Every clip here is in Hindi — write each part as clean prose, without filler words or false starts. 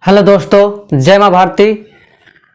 हेलो दोस्तों, जय माँ भारती।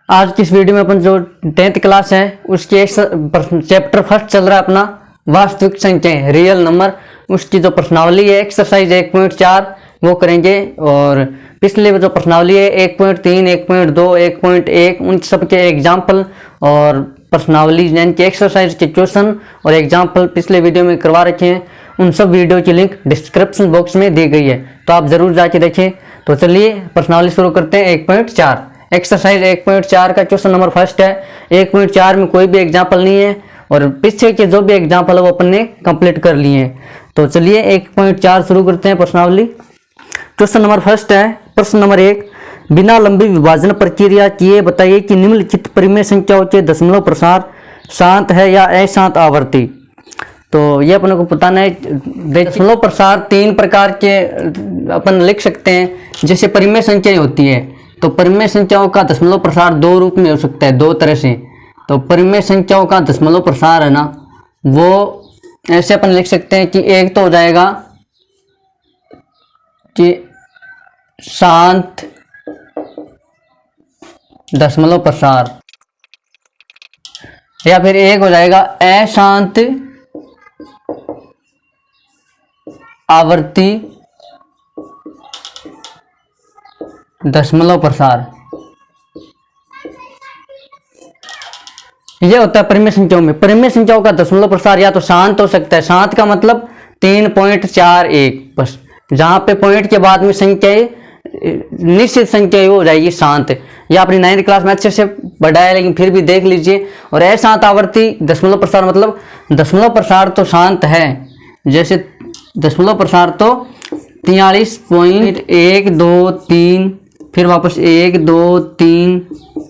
आज की इस वीडियो में अपन जो 10th क्लास है उसकी एक चैप्टर फर्स्ट चल रहा है अपना वास्तविक संख्याएं रियल नंबर। उसकी जो प्रश्नावली है एक्सरसाइज 1.4 वो करेंगे। और पिछले जो प्रश्नावली है 1.3, 1.2, 1.1 उन सब के एग्जाम्पल और प्रश्नावली यानी कि एक्सरसाइज के क्वेश्चन और एग्जाम्पल पिछले वीडियो में करवा रखे हैं। उन सब वीडियो की लिंक डिस्क्रिप्शन बॉक्स में दी गई है, तो आप जरूर जाके देखें। तो चलिए प्रश्नावली शुरू करते हैं। 1.4 एक्सरसाइज 1.4 का क्वेश्चन नंबर फर्स्ट है। 1.4 में कोई भी एग्जाम्पल नहीं है और पीछे के जो भी एग्जाम्पल है वो अपन ने कंप्लीट कर लिए हैं। तो चलिए 1.4 शुरू करते हैं प्रश्नावली। क्वेश्चन नंबर फर्स्ट है। प्रश्न नंबर 1, बिना लंबी विभाजन प्रक्रिया किए बताइए कि निम्नलिखित परिमेय संख्याओं के दशमलव प्रसार शांत है या अशांत आवर्ती। तो ये अपन को बताना है। दशमलव प्रसार तीन प्रकार के अपन लिख सकते हैं। जैसे परिमेय संख्याएं होती है तो परिमेय संख्याओं का दशमलव प्रसार दो रूप में हो सकता है, दो तरह से। तो परिमेय संख्याओं का दशमलव प्रसार है ना, वो ऐसे अपन लिख सकते हैं कि एक तो हो जाएगा कि शांत दशमलव प्रसार, या फिर एक हो जाएगा अशांत आवर्ती दशमलव प्रसार। यह होता है परिमेय संख्याओं में। परिमेय संख्याओं का दशमलव प्रसार या तो शांत हो सकता है। शांत का मतलब 3.41, बस जहां पे पॉइंट के बाद में संख्याएं निश्चित संख्या हो जाएगी शांत। या अपनी 9th क्लास में अच्छे से बढ़ाया, लेकिन फिर भी देख लीजिए। और अशांत आवर्ती दशमलव प्रसार मतलब दशमलव प्रसार तो शांत है, जैसे दशमलव प्रसार तो 43.123, फिर वापस 1 2 3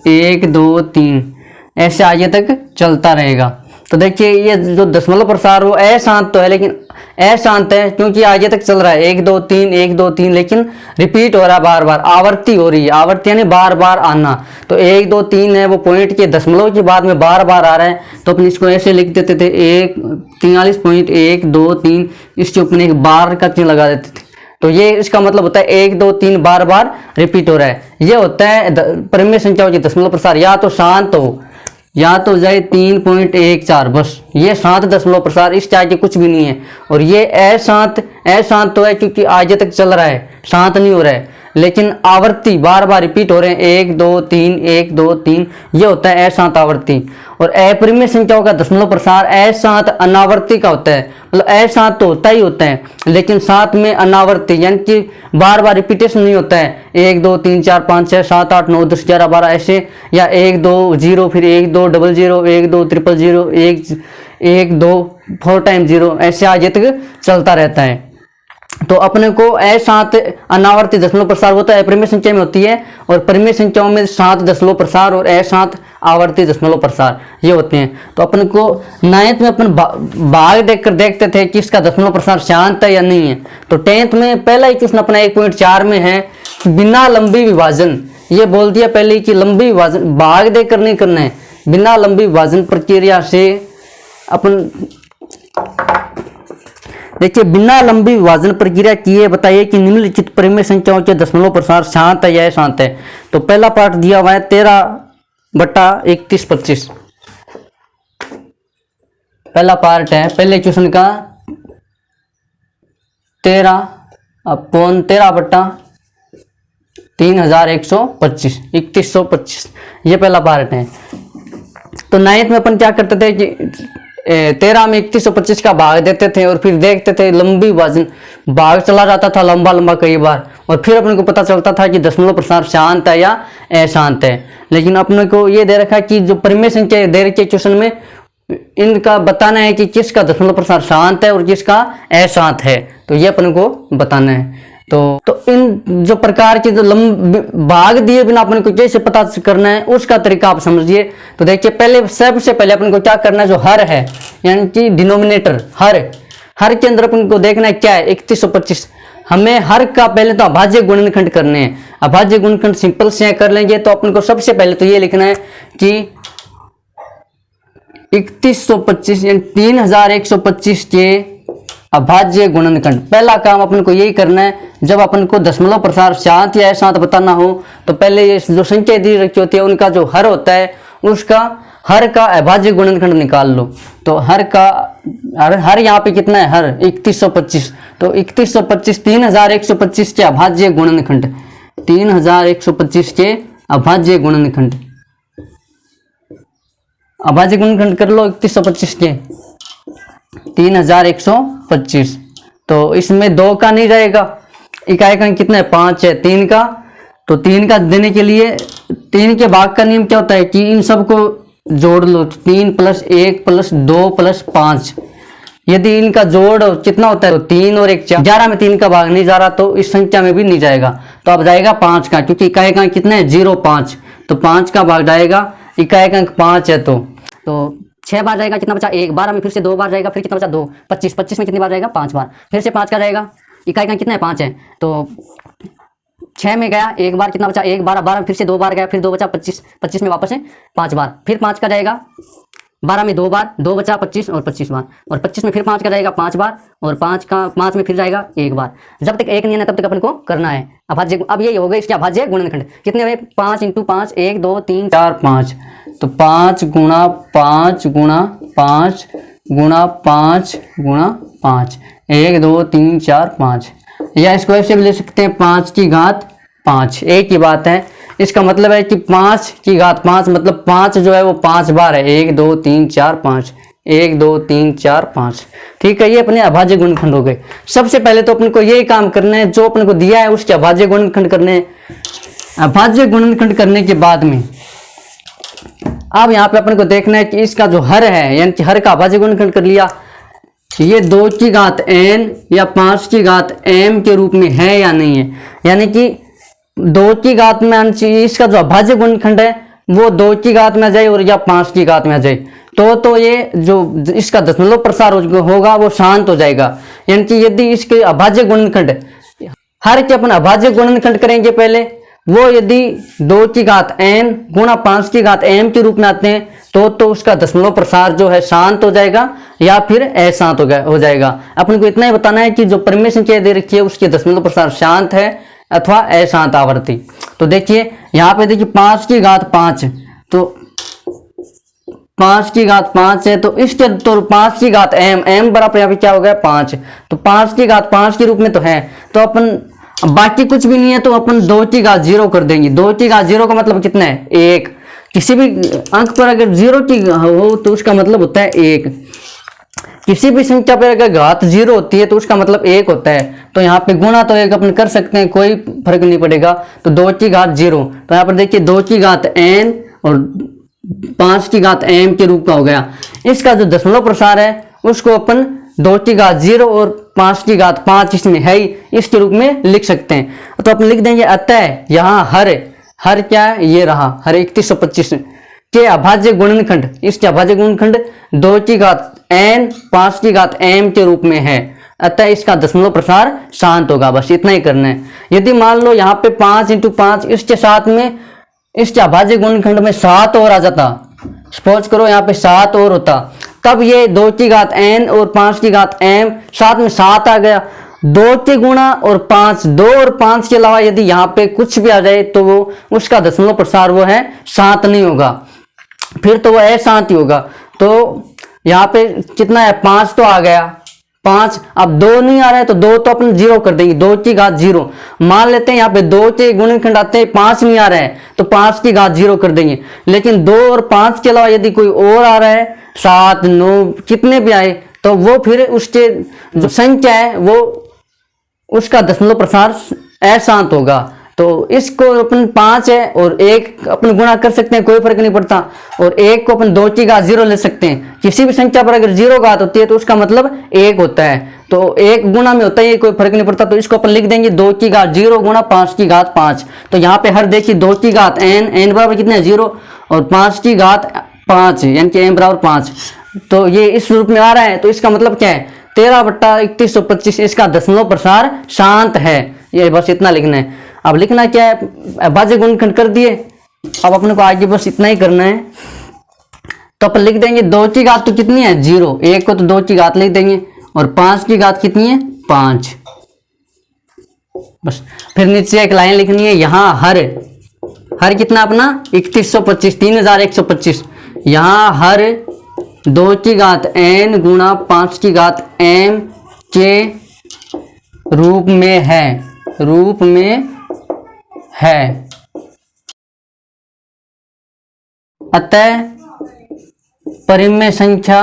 1 2 3 ऐसे आगे तक चलता रहेगा। तो देखिए ये जो दशमलव प्रसार वो अशांत तो है, लेकिन अशांत है क्योंकि आगे तक चल रहा है 1 2 3 1 2 3, लेकिन रिपीट हो रहा है बार बार, आवर्ती हो रही है। आवर्ती यानी बार बार आना। तो 1 2 3 है वो पॉइंट के दशमलव के बाद में बार बार आ रहा है, तो अपन इसको ऐसे लिख देते थे 43.123। इसके ऊपर एक बार का चिन्ह लगा देते थे। तो ये इसका मतलब होता है 1 2 3 बार बार रिपीट हो रहा है। ये होता है परिमेय संख्याओं के दशमलव प्रसार। या तो शांत हो या तो जाए 3.14, बस ये शांत दशमलव प्रसार, इसके आगे कुछ भी नहीं है। और ये अशांत तो है क्योंकि आगे तक चल रहा है, शांत नहीं हो रहा है, लेकिन आवर्ती बार बार रिपीट हो रहे हैं 1 2 3 1 2 3। ये होता है अशांत आवर्ती। और अपरिमेय संख्याओं का दशमलव प्रसार अशांत अनावर्ती का होता है। मतलब अशांत तो होता ही होता है, लेकिन साथ में अनावर्ती यानी कि बार बार रिपीटेशन नहीं होता है। 1 2 3 4 5 6 7 8 9 10 11 12 ऐसे, या 1 2 0 फिर 1 2 00 1 2 000 1 2 4 टाइम 0 ऐसे आगे तक चलता रहता है। तो अपने को अशांत अनावर्ती दशमलव प्रसार होता है परिमेय संख्या में होती है, और परिमेय संख्याओं में शांत दशमलव प्रसार और अशांत आवर्ती दशमलव प्रसार ये होते हैं। तो अपन को 9th में अपन भाग देखकर देखते थे कि इसका दशमलव प्रसार शांत है या नहीं है। तो 10th में पहला ही क्वेश्चन अपना 1.4 में है बिना लंबी विभाजन। ये बोल दिया पहले कि लंबी विभाजन भाग देकर नहीं करना है, बिना लंबी विभाजन प्रक्रिया से अपन देखिए बिना लंबी विभाजन प्रक्रिया किए बताइए कि निम्नलिखित परिमेय संख्याओं के दशमलव प्रसार शांत है या अशांत है। तो पहला पार्ट दिया हुआ है 13/31/25। पहला पार्ट है पहले क्वेश्चन का 13/3125 3125, ये पहला पार्ट है। तो 9th में अपन क्या करते थे कि 13 में 3125 का भाग देते थे और फिर देखते थे लंबी विभाजन भाग चला जाता था लंबा लंबा कई बार, और फिर अपने को पता चलता था कि दशमलव प्रसार शांत है या अशांत है। लेकिन अपने को ये दे रखा है कि जो परिमेय संख्या दे रखी है क्वेश्चन में, इनका बताना है कि किसका दशमलव प्रसार शांत है और किसका अशांत है। तो ये अपने को बताना है। तो इन जो प्रकार के जो भाग दिए बिना अपने को कैसे पता करना है उसका तरीका आप समझिए। तो देखिए पहले सबसे पहले अपन को क्या करना है, जो हर है यानी कि डिनोमिनेटर हर के अंदर अपन को देखना है क्या है 3125। हमें हर का पहले तो अभाज्य गुणनखंड करने हैं। अभाज्य गुणनखंड सिंपल से कर लेंगे। तो अपन को सबसे पहले तो ये लिखना है कि 3125 यानी 3125 के अभाज्य गुणनखंड। पहला काम अपन को यही करना है, जब अपन को दशमलव प्रसार शांत या अशांत बताना हो तो पहले ये जो संख्या दी रखी होती है उनका जो हर होता है उसका हर का अभाज्य गुणनखंड निकाल लो। तो हर यहाँ पे कितना है, हर 3125। तो 3125 3125 के अभाज्य गुणनखंड, 3125 के अभाज्य गुणनखंड, अभाज्य गुणनखंड कर लो 3125 के 3125। तो इसमें 2 का नहीं रहेगा, इकाई का कितना है 5 है, 3 का। तो 3 का देने के लिए 3 के भाग का नियम क्या होता है कि इन सबको जोड़ लो, 3 + 1 + 2 + 5। यदि इनका जोड़ कितना होता है तो 3 और 1 4, 11 में 3 का भाग नहीं जा रहा तो इस संख्या में भी नहीं जाएगा। तो अब जाएगा 5 का, क्योंकि इकाई का कितना है 0 5, तो 5 का भाग जाएगा, इकाई का 5 है तो 6 बार जाएगा, कितना बचा 1, 12 में फिर से 2 बार जाएगा, फिर कितना बचा 2, 25, 25 में कितनी बार जाएगा 5 बार, फिर से 5 का जाएगा, इकाई का कितना है 5 है तो 6 में गया, 1 बार कितना बचा 1, 12, 12 में फिर से 2 बार गया, फिर 2 बचा 25, 25 में वापस है 5 बार, फिर 5 का जाएगा, 12 में 2 बार, 2 बचा 25 और 25 बार, और 25 में फिर 5 का जाएगा 5 बार, और 5 में फिर जाएगा 1 बार। जब तक 1 नहीं है तब तक अपन को करना है अभाज्य। अब ये हो गए इसके अभाज्य गुणनखंड, कितने हुए 5 × 5, 1 2 3 4 5। तो 5 × 5 × 5 × 5 × 5, 1 2 3 4 5, या इसको ऐसे भी ले सकते हैं 5 की घात 5, एक ही बात है। इसका मतलब है कि 5 की घात 5 मतलब 5 जो है वो 5 बार है, 1 2 3 4 5, 1 2 3 4 5। ठीक है, ये अपने अभाज्य गुणनखंड हो गए। सबसे पहले तो अपन को यही काम करना है, जो अपन को दिया है उसके अभाज्य गुणनखंड करने हैं। अभाज्य गुणनखंड करने के बाद में अब यहाँ पे अपन को देखना है कि इसका जो हर है, यानी कि हर का अभाज्य गुणनखंड कर लिया, ये 2 की घात n या 5 की घात m के रूप में है या नहीं है। यानी कि 2 की घात में इसका जो अभाज्य गुणनखंड है वो 2 की घात में आ जाए और या 5 की घात में आ जाए तो ये जो इसका दशमलव प्रसार होगा वो शांत हो जाएगा। यानी कि यदि इसके अभाज्य गुणनखंड, हर के अपन अभाज्य गुणनखंड करेंगे पहले, वो यदि 2 की घात n गुणा 5 की घात m के रूप में आते हैं तो उसका दशमलव प्रसार जो है शांत हो जाएगा या फिर अशांत हो जाएगा। अपन को इतना ही बताना है कि जो परिमेय संख्या दे रखी है उसके दशमलव प्रसार शांत है अथवा अशांत आवर्ती। तो देखिए यहाँ पे देखिए 5 की घात 5, तो 5 की घात 5 है तो इसके तो 5 की घात m बराबर यहाँ पे क्या हो गया 5, तो 5 की घात 5 के रूप में तो है। तो अपन बाकी कुछ भी नहीं है तो अपन 2 की घात 0 कर देंगे। 2 की घात 0 का मतलब कितना है 1। किसी भी अंक पर अगर 0 की हो तो उसका मतलब होता है 1। किसी भी संख्या पर अगर घात 0 होती है तो उसका मतलब 1 होता है। तो यहाँ पे गुणा तो 1 अपन कर सकते हैं, कोई फर्क नहीं पड़ेगा। तो 2 की घात 0, तो यहाँ पर देखिए 2 की घात n और 5 की घात m के रूप का हो गया। इसका जो दशमलव प्रसार है उसको अपन 2 की घात 0 और 5 की घात 5 इसमें है ही, इसके रूप में लिख सकते हैं। तो अपन लिख देंगे अतः यहाँ हर क्या है, ये रहा हर 3125 के अभाज्य गुणनखंड, इसके अभाज्य गुणनखंड 2 की घात n 5 की घात m के रूप में है, अतः इसका दशमलव प्रसार शांत होगा। बस इतना ही करना है। यदि मान लो यहाँ पे 5 × 5 इसके साथ में इसके अभाज्य गुणनखंड में 7 और आ जाता, सपोज करो यहाँ पे 7 और होता, तब ये 2 की घात n और 5 की घात m साथ में 7 आ गया। 2 के गुणा और 5, 2 और 5 के अलावा यदि यहाँ पे कुछ भी आ जाए तो वो उसका दशमलव प्रसार वो है शांत नहीं होगा, फिर तो वो अशांत ही होगा। तो यहाँ पे कितना है 5 तो आ गया 5, अब 2 नहीं आ रहा है तो 2 तो अपन 0 कर देंगे, 2 की घात 0। मान लेते हैं यहाँ पे 2 के गुणनखंड आते हैं 5 नहीं आ रहा है तो 5 की घात 0 कर देंगे। लेकिन 2 और 5 के अलावा यदि कोई और आ रहा है 7 9 कितने भी आए तो वो फिर उसके जो संख्या है वो उसका दशमलव प्रसार अशांत होगा। तो इसको अपन 5 है और 1 अपन गुणा कर सकते हैं, कोई फर्क नहीं पड़ता, और 1 को अपन 2 की घात 0 ले सकते हैं। किसी भी संख्या पर अगर 0 घात होती है तो उसका मतलब 1 होता है, तो 1 गुणा में होता है, कोई फर्क नहीं पड़ता। तो इसको अपन लिख देंगे 2 की घात 0 गुणा 5 की घात 5। तो यहाँ पे हर देखिए 2 की घात n बराबर कितने 0 और 5 की घात 5 यानी कि m बराबर 5। तो ये इस रूप में आ रहा है, तो इसका मतलब क्या है 13/3125 इसका दशमलव प्रसार शांत है। ये बस इतना लिखना है। अब लिखना क्या है, अभाज्य गुणनखंड कर दिए, अब अपने को आगे बस इतना ही करना है। तो अपन लिख देंगे 2 की घात तो कितनी है 0, 1 को तो 2 की घात लिख देंगे और 5 की घात कितनी है 5। बस फिर नीचे एक लाइन लिखनी है, यहाँ हर कितना अपना 3125, 3125। यहाँ हर 2 की घात n गुणा 5 की घात m के रूप में है। अतः परिमेय संख्या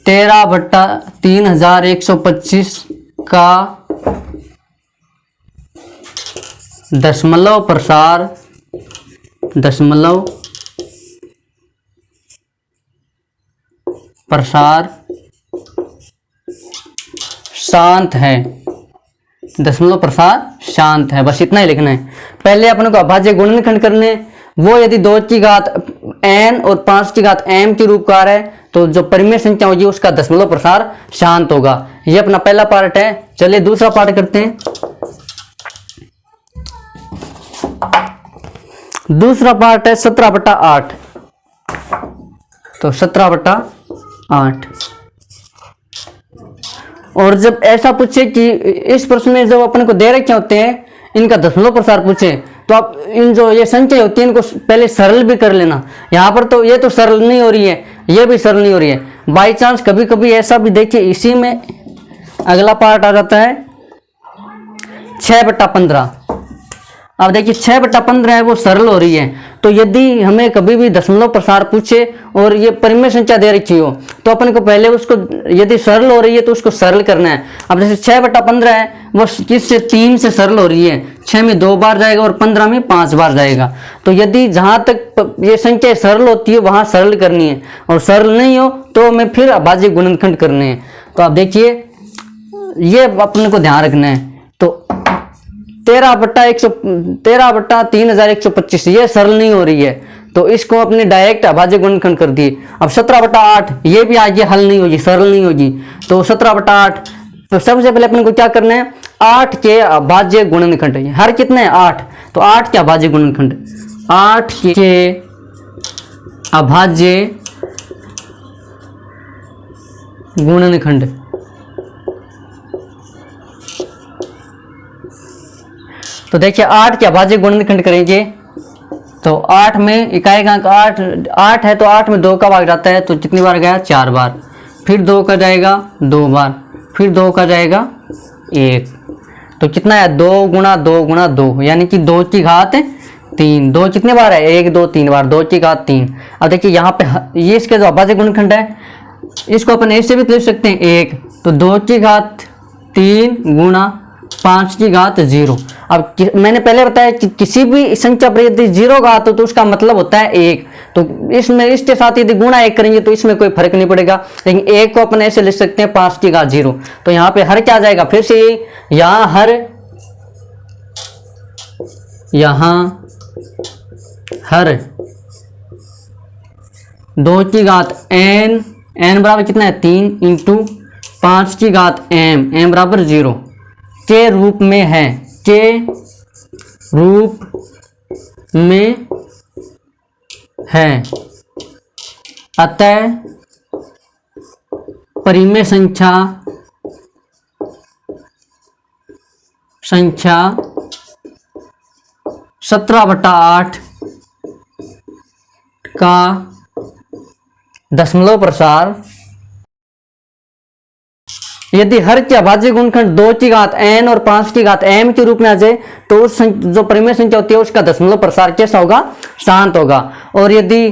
तेरह बट्टा 3125 का दशमलव प्रसार शांत है। दशमलव प्रसार शांत है। बस इतना ही लिखना है। पहले अपने को अभाज्य गुणनखंड करने, वो यदि 2 की घात n और 5 की घात m के रूप का है तो जो परिमेय संख्या होगी उसका दशमलव प्रसार शांत होगा। ये अपना पहला पार्ट है। चलिए दूसरा पार्ट करते हैं। दूसरा पार्ट है 17/8। तो 17/8। और जब ऐसा पूछे कि इस प्रश्न में जब अपने को दे रखे होते हैं इनका दशमलव प्रसार पूछे तो आप इन जो ये संख्या होती है इनको पहले सरल भी कर लेना। यहाँ पर तो ये तो सरल नहीं हो रही है, ये भी सरल नहीं हो रही है। बाई चांस कभी कभी ऐसा भी देखिए, इसी में अगला पार्ट आ जाता है 6/15। अब देखिए 6/15 है वो सरल हो रही है। तो यदि हमें कभी भी दशमलव प्रसार पूछे और ये परिमेय संख्या दे रखी हो तो अपन को पहले उसको, यदि सरल हो रही है तो उसको सरल करना है। अब जैसे 6/15 है वो किससे 3 से सरल हो रही है। 6 में 2 बार जाएगा और 15 में 5 बार जाएगा। तो यदि जहां तक ये संख्या सरल होती है वहां सरल करनी है और सरल नहीं हो तो हमें फिर अभाज्य गुणनखंड करने हैं। तो आप देखिए ये अपने को ध्यान रखना है। तो 13/3125 ये सरल नहीं हो रही है तो इसको अपने डायरेक्ट अभाज्य गुणनखंड कर दिए। अब 17/8 ये भी आगे हल नहीं होगी, सरल नहीं होगी। तो 17/8 तो सबसे पहले अपने को क्या करना है 8 के अभाज्य गुणनखंड। हर कितने हैं 8, तो 8 के अभाज्य गुणनखंड, 8 के अभाज्य गुणनखंड। तो देखिए 8 के अभाज्य गुणनखंड करेंगे तो 8 में इकाई का अंक 8 है तो 8 में 2 का भाग जाता है तो कितनी बार गया 4 बार। फिर 2 का जाएगा 2 बार, फिर 2 का जाएगा 1। तो कितना है 2 गुणा 2 गुणा 2 यानी कि 2 की घात 3। 2 कितने बार है 1 2 3 बार, 2 की घात 3। अब देखिए यहाँ पे ये इसके जो अभाज्य गुणनखंड है इसको अपन ऐसे भी लिख सकते हैं 1। तो 2 की घात 3 गुणा 5 की घात 0। अब मैंने पहले बताया कि किसी भी संख्या पर यदि 0 घात हो तो उसका मतलब होता है 1। तो इसमें इसके साथ यदि गुणा 1 करेंगे तो इसमें कोई फर्क नहीं पड़ेगा। लेकिन 1 को अपन ऐसे लिख सकते हैं 5 की घात 0। तो यहाँ पे हर क्या जाएगा फिर से यहाँ हर 2 की घात n बराबर कितना है 3 इंटू 5 की घात m बराबर 0 के रूप में है, के रूप में है। अतः परिमेय संख्या 17/8 का दशमलव प्रसार यदि हर के अभाज्य गुणनखंड 2 की घात n और 5 की घात m के रूप में आ जाए तो उस जो परिमेय संख्या होती है उसका दशमलव प्रसार कैसा होगा शांत होगा। और यदि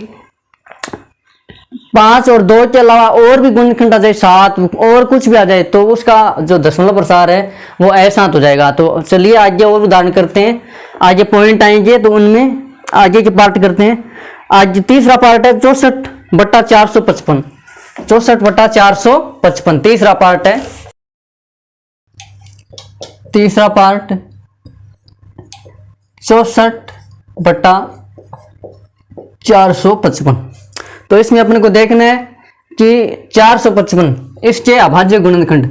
5 और 2 के अलावा और भी गुणनखंड आ जाए 7 और कुछ भी आ जाए तो उसका जो दशमलव प्रसार है वो अशांत हो जाएगा। तो चलिए आगे और उदाहरण करते हैं। आगे पॉइंट आएंगे तो उनमें आगे के पार्ट करते हैं। आज तीसरा पार्ट है 64/455। 64/455 तीसरा पार्ट है। तीसरा पार्ट 64/455। तो इसमें अपने को देखना है कि 455 इसके अभाज्य गुणनखंड।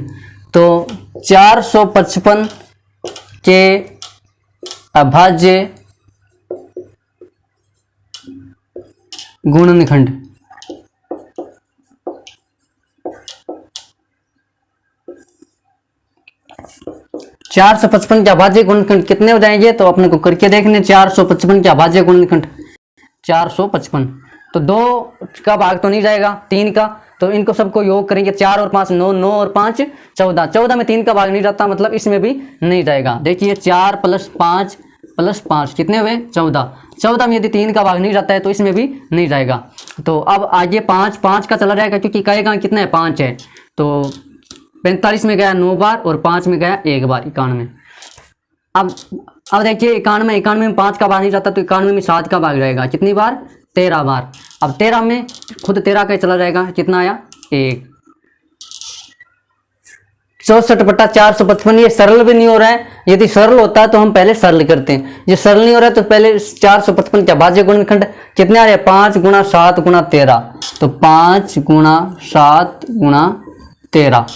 तो 455 के अभाज्य गुणनखंड। 455 के अभाज्य गुणनखंड कितने हो जाएंगे, तो अपने को करके देखने। 455 के अभाज्य गुणनखंड 455, तो 2 का भाग तो नहीं जाएगा 3 का, तो इनको सबको योग करेंगे। 4 और 5 9, 9 और 5 14, 14 में 3 का भाग नहीं जाता, मतलब इसमें भी नहीं जाएगा। देखिए 4 + 5 कितने हुए 14, 14 में यदि 3 का भाग नहीं जाता है तो इसमें भी नहीं जाएगा। तो अब आगे 5 का चला जाएगा, क्योंकि कहेगा कितना है 5 है, तो 45 में गया 9 बार और 5 में गया 1 बार, 91। अब देखिए 91 में 5 का भाग नहीं जाता, तो 91 में 7 का भाग जाएगा, कितनी बार 13 बार। अब 13 में खुद 13 का चला जाएगा, कितना आया 1। 64/455, ये सरल भी नहीं हो रहा है। यदि सरल होता है तो हम पहले सरल करते हैं, ये सरल नहीं हो रहा है तो पहले 455 का भाज्य गुणनखंड कितने आ रहे हैं 5 × 7 × 13, तो 5 × 7 × 13,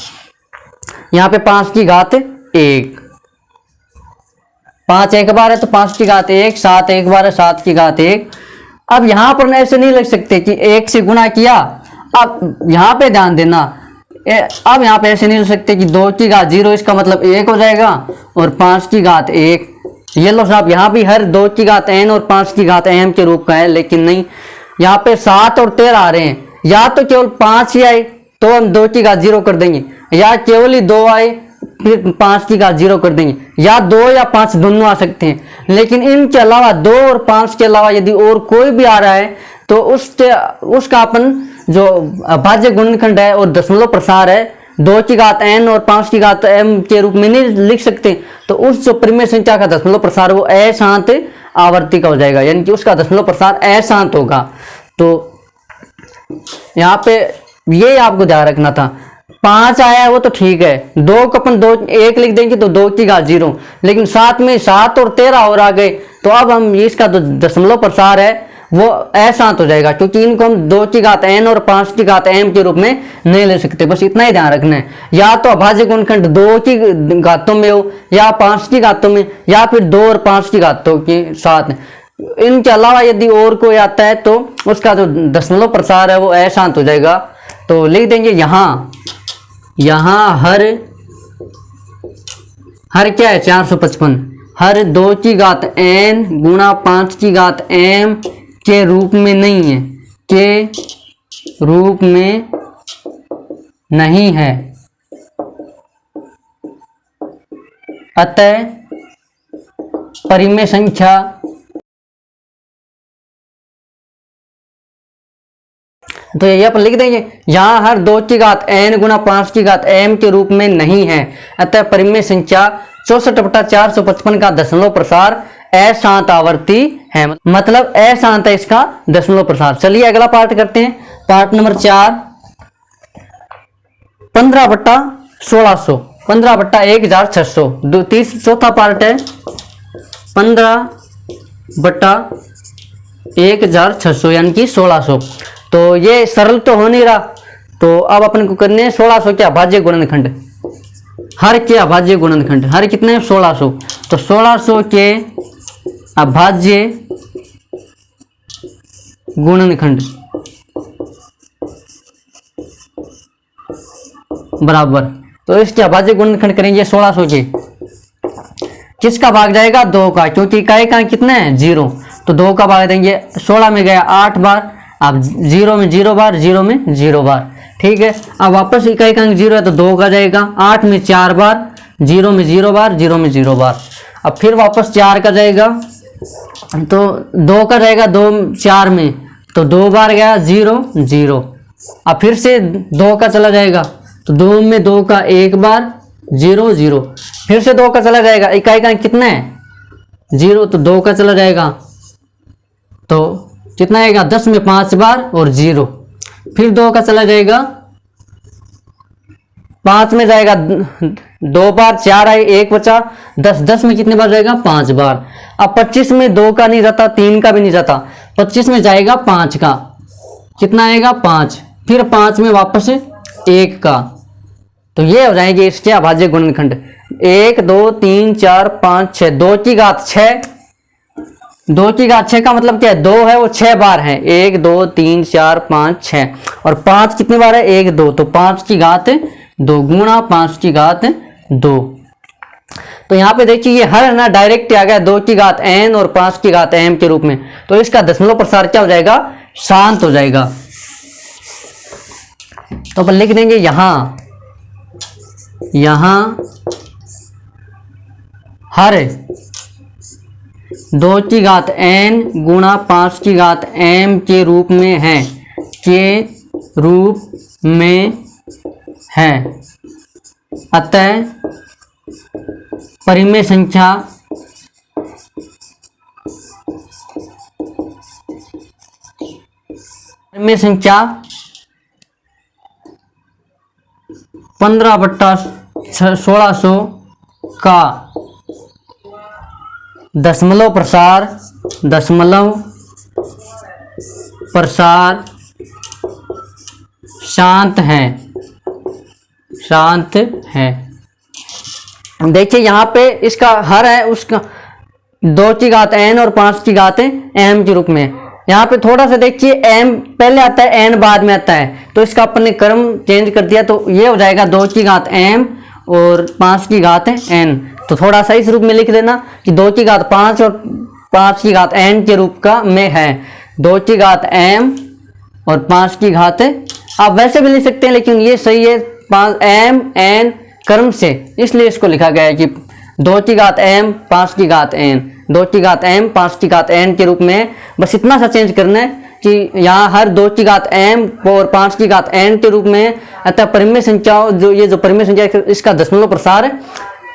यहाँ पे 5 की घात 1, 5 एक बार है तो 5 की घात 1, 7 एक बार है 7 की घात 1। अब यहां पर ऐसे नहीं लिख सकते कि 1 से गुणा किया। अब यहां पे ध्यान देना, अब यहां पे ऐसे नहीं लिख सकते कि 2 की घात 0, इसका मतलब 1 हो जाएगा, और 5 की घात 1। ये लो साहब, यहाँ भी हर 2 की घात n और 5 की घात m के रूप का है, लेकिन नहीं, यहाँ पे 7 और 13 आ रहे हैं। या तो केवल 5 ही आए तो हम 2 की घात 0 कर देंगे, या केवल ही 2 आए फिर 5 की घात 0 कर देंगे, या 2 या 5 दोनों आ सकते हैं। लेकिन इनके अलावा 2 और 5 के अलावा यदि और कोई भी आ रहा है तो उसका अपन जो अभाज्य गुणनखंड है और दशमलव प्रसार है 2 की घात n और 5 की घात m के रूप में नहीं लिख सकते, तो उस जो परिमेय संख्या का दशमलव प्रसार वो अशांत आवर्ती का हो जाएगा, यानी कि उसका दशमलव प्रसार अशांत होगा। तो यहाँ पे ये आपको ध्यान रखना था। 5 आया है वो तो ठीक है, 2 को अपन 2 1 लिख देंगे तो 2 की घात 0, लेकिन 7 में 7 और 13 और आ गए, तो अब हम इसका जो दशमलव प्रसार है वो अशांत हो जाएगा, क्योंकि इनको हम 2 की घात n और 5 की घात m के रूप में नहीं ले सकते। बस इतना ही ध्यान रखना है, या तो अभाज्य गुणनखंड 2 की घातों में हो, या 5 की घातों में, या फिर 2 और 5 की घातों के साथ। इनके अलावा यदि और कोई आता है तो उसका जो दशमलव प्रसार है वो अशांत हो जाएगा। तो लिख देंगे यहाँ हर क्या है 455, हर 2 की घात n गुणा 5 की घात m के रूप में नहीं है, के रूप में नहीं है, अतः परिमेय संख्या तो ये अपन लिख देंगे, यहाँ हर 2 की घात n गुणा 5 की घात m के रूप में नहीं है, अतः परिमेय संख्या 64/455 का दशमलव प्रसार अशांत आवर्ती है, मतलब अशांत है इसका दशमलव प्रसार। चलिए अगला पार्ट करते हैं, पार्ट नंबर 4, 15/1600, 15/1600, चौथा पार्ट है 15/1600 यानी कि 1600। तो ये सरल तो हो नहीं रहा, तो अब अपन को करने हैं 1600 के अभाज्य गुणनखंड। हर के अभाज्य गुणनखंड, हर कितने 1600, तो 1600 के अभाज्य गुणनखंड बराबर, तो इसके अभाज्य गुणनखंड करेंगे 1600 के, किसका भाग जाएगा 2 का, क्योंकि इकाई का कितना है 0, तो 2 का भाग देंगे। 16 में गया 8 बार, अब 0 में 0 बार, 0 में 0 बार, ठीक है। अब वापस इकाई का अंक 0 है तो 2 का जाएगा, 8 में 4 बार, 0 में 0 बार, 0 में 0 बार। अब फिर वापस 4 का जाएगा, तो 2 का जाएगा 2 4 में, तो 2 बार गया 0 0। अब फिर से 2 का चला जाएगा, तो 2 में 2 का 1 बार 0 0, फिर से 2 का चला जाएगा, इकाई का अंक कितना है 0, तो 2 का चला जाएगा, तो कितना आएगा 10 में 5 बार और 0, फिर 2 का चला जाएगा, 5 में जाएगा 2 बार, 4 आए 1 बचा, 10 10 में कितने बार जाएगा 5 बार। अब 25 में 2 का नहीं जाता, 3 का भी नहीं जाता, 25 में जाएगा 5 का, कितना आएगा 5, फिर 5 में वापस 1 का, तो ये हो जाएंगे इसके अभाज्य गुणनखंड 1 2 3 4 5 6, 2 की घात 6 2 की घात 6 का मतलब क्या है, 2 है वो 6 बार है, 1 2 3 4 5 6, और 5 कितनी बार है, 1 2, तो 5 की घात 2 गुणा 5 की घात 2। तो यहाँ पे देखिए ये हर ना डायरेक्ट आ गया 2 की घात n और 5 की घात m के रूप में, तो इसका दशमलव प्रसार क्या हो जाएगा, शांत हो जाएगा। तो अपन लिख देंगे यहां हर 2 की घात n गुणा 5 की घात m के रूप में है, अतः परिमेय संख्या में संख्या 15/1600 का दशमलव प्रसार शांत है। देखिए यहाँ पे इसका हर है उसका 2 की घात n और 5 की घात m के रूप में। यहाँ पे थोड़ा सा देखिए m पहले आता है n बाद में आता है, तो इसका अपन ने क्रम चेंज कर दिया, तो ये हो जाएगा 2 की घात m और 5 की घात n। तो थोड़ा सा इस रूप में लिख देना कि 2 की घात 5 और 5 की घात n के रूप का में है, 2 की घात m और 5 की घात, आप वैसे भी लिख सकते हैं लेकिन ये सही है 5 m n क्रम से, इसलिए इसको लिखा गया है कि 2 की घात m 5 की घात n, 2 की घात m 5 की घात n के रूप में। बस इतना सा चेंज करना है कि यहाँ हर 2 की घात m और 5 की घात n के रूप में, अतः परिमेय संख्या जो परिमेय संख्या इसका दशमलव प्रसार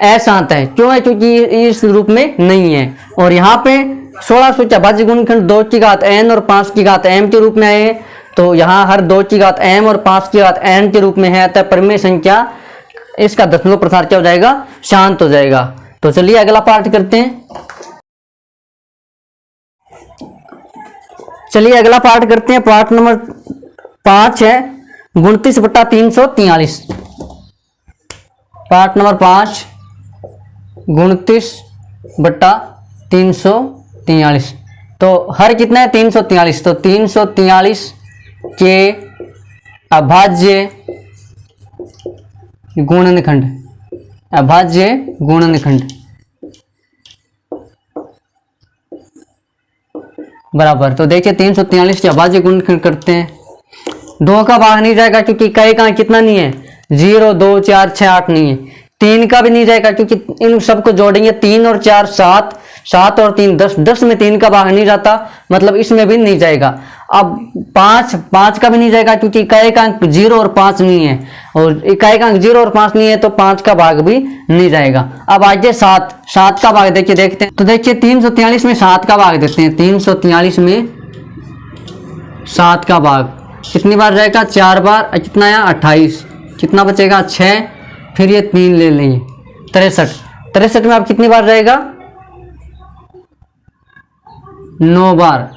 अशांत है। क्यों है, क्योंकि इस रूप में नहीं है। और यहाँ पे 1600 का भाज्य गुणनखंड 2 की घात n और 5 की घात m के रूप में आए, तो यहाँ हर 2 की घात m और 5 की घात n के रूप में है, अतः परिमेय संख्या इसका दशमलव प्रसार क्या हो जाएगा, शांत हो जाएगा। तो चलिए अगला पार्ट करते हैं। पार्ट नंबर 5 है 29/343। Part number 5 29/343। तो हर कितना है, 343, तो 343 के अभाज्य गुणनखंड बराबर। तो देखिए 343 के अभाज्य गुणनखंड करते हैं, 2 का भाग नहीं जाएगा क्योंकि कई का कितना नहीं है, 0 2 4 6 8 नहीं है, 3 का भी नहीं जाएगा क्योंकि इन सबको जोड़ेंगे 3 और 4 7, 7 और 3 10, 10 में 3 का भाग नहीं जाता, मतलब इसमें भी नहीं जाएगा। अब 5 का भी नहीं जाएगा क्योंकि इकाई का अंक 0 और 5 नहीं है, और इकाई का अंक 0 और 5 नहीं है तो 5 का भाग भी नहीं जाएगा। अब आगे 7 का भाग देखते हैं। तो देखिए 343 में 7 का भाग देते हैं, 343 में 7 का भाग कितनी बार जाएगा, 4 बार, कितना आया 28, कितना बचेगा 6, फिर ये 3 ले लेंगे 63 में अब कितनी बार जाएगा, 9 बार,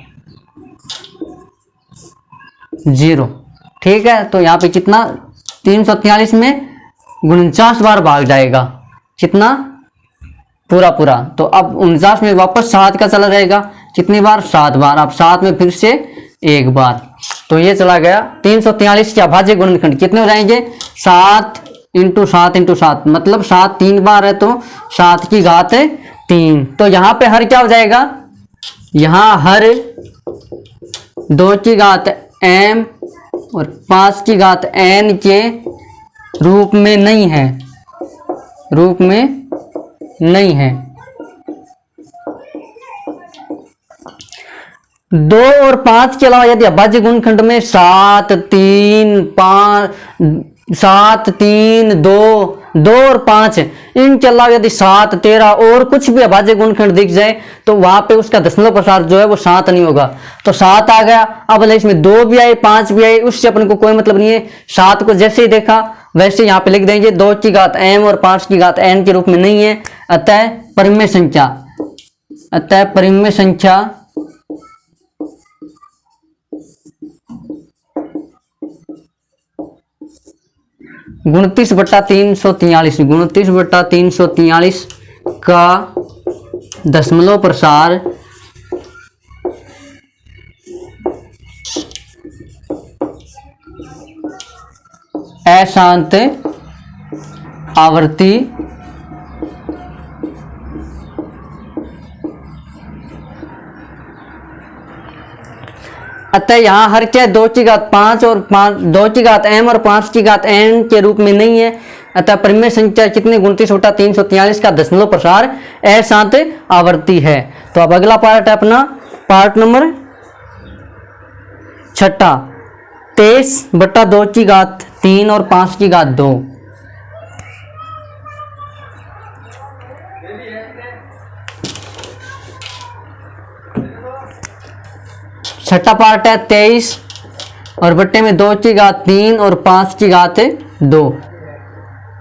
0। ठीक है, तो यहाँ पे कितना 343 में 49 बार भाग जाएगा, कितना पूरा। तो अब 49 में वापस 7 का चला जाएगा, कितनी बार 7 बार, अब 7 में फिर से 1 बार, तो ये चला गया। 343 के अभाज्य गुणनखंड कितने हो जाएंगे, 7 × 7 × 7, मतलब 7 3 बार है तो 7 की घात 3। तो यहाँ पे हर क्या हो जाएगा, यहाँ हर 2 की घात m और 5 की घात n के रूप में नहीं है, 2 और 5 के अलावा यदि अभाज्य गुणनखंड में 7 3 2 और 5 इनके अलावा यदि 7 13 और कुछ भी अभाज्य गुणनखंड दिख जाए तो वहां पे उसका दशमलव प्रसार जो है वो शांत नहीं होगा। तो 7 आ गया, अब इसमें 2 भी आए 5 भी आए, उससे अपन को कोई मतलब नहीं है। 7 को जैसे ही देखा वैसे यहाँ पे लिख देंगे, 2 की घात m और 5 की घात n के रूप में नहीं है, अतः परिमेय संख्या 29/343 का दशमलव प्रसार अशांत आवर्ती अतः यहाँ हर क्या 2 की घात 5 और 2 की घात m और 5 की घात n के रूप में नहीं है। अतः परिमेय संख्या कितनी 29 बटा 343 का दशमलव प्रसार अशांत आवर्ती है। तो अब अगला पार्ट है अपना पार्ट नंबर 6 23 बटा 2 की घात 3 और 5 की घात 2। छठा पार्ट है 23 और बट्टे में 2 की घात 3 और 5 की घात 2,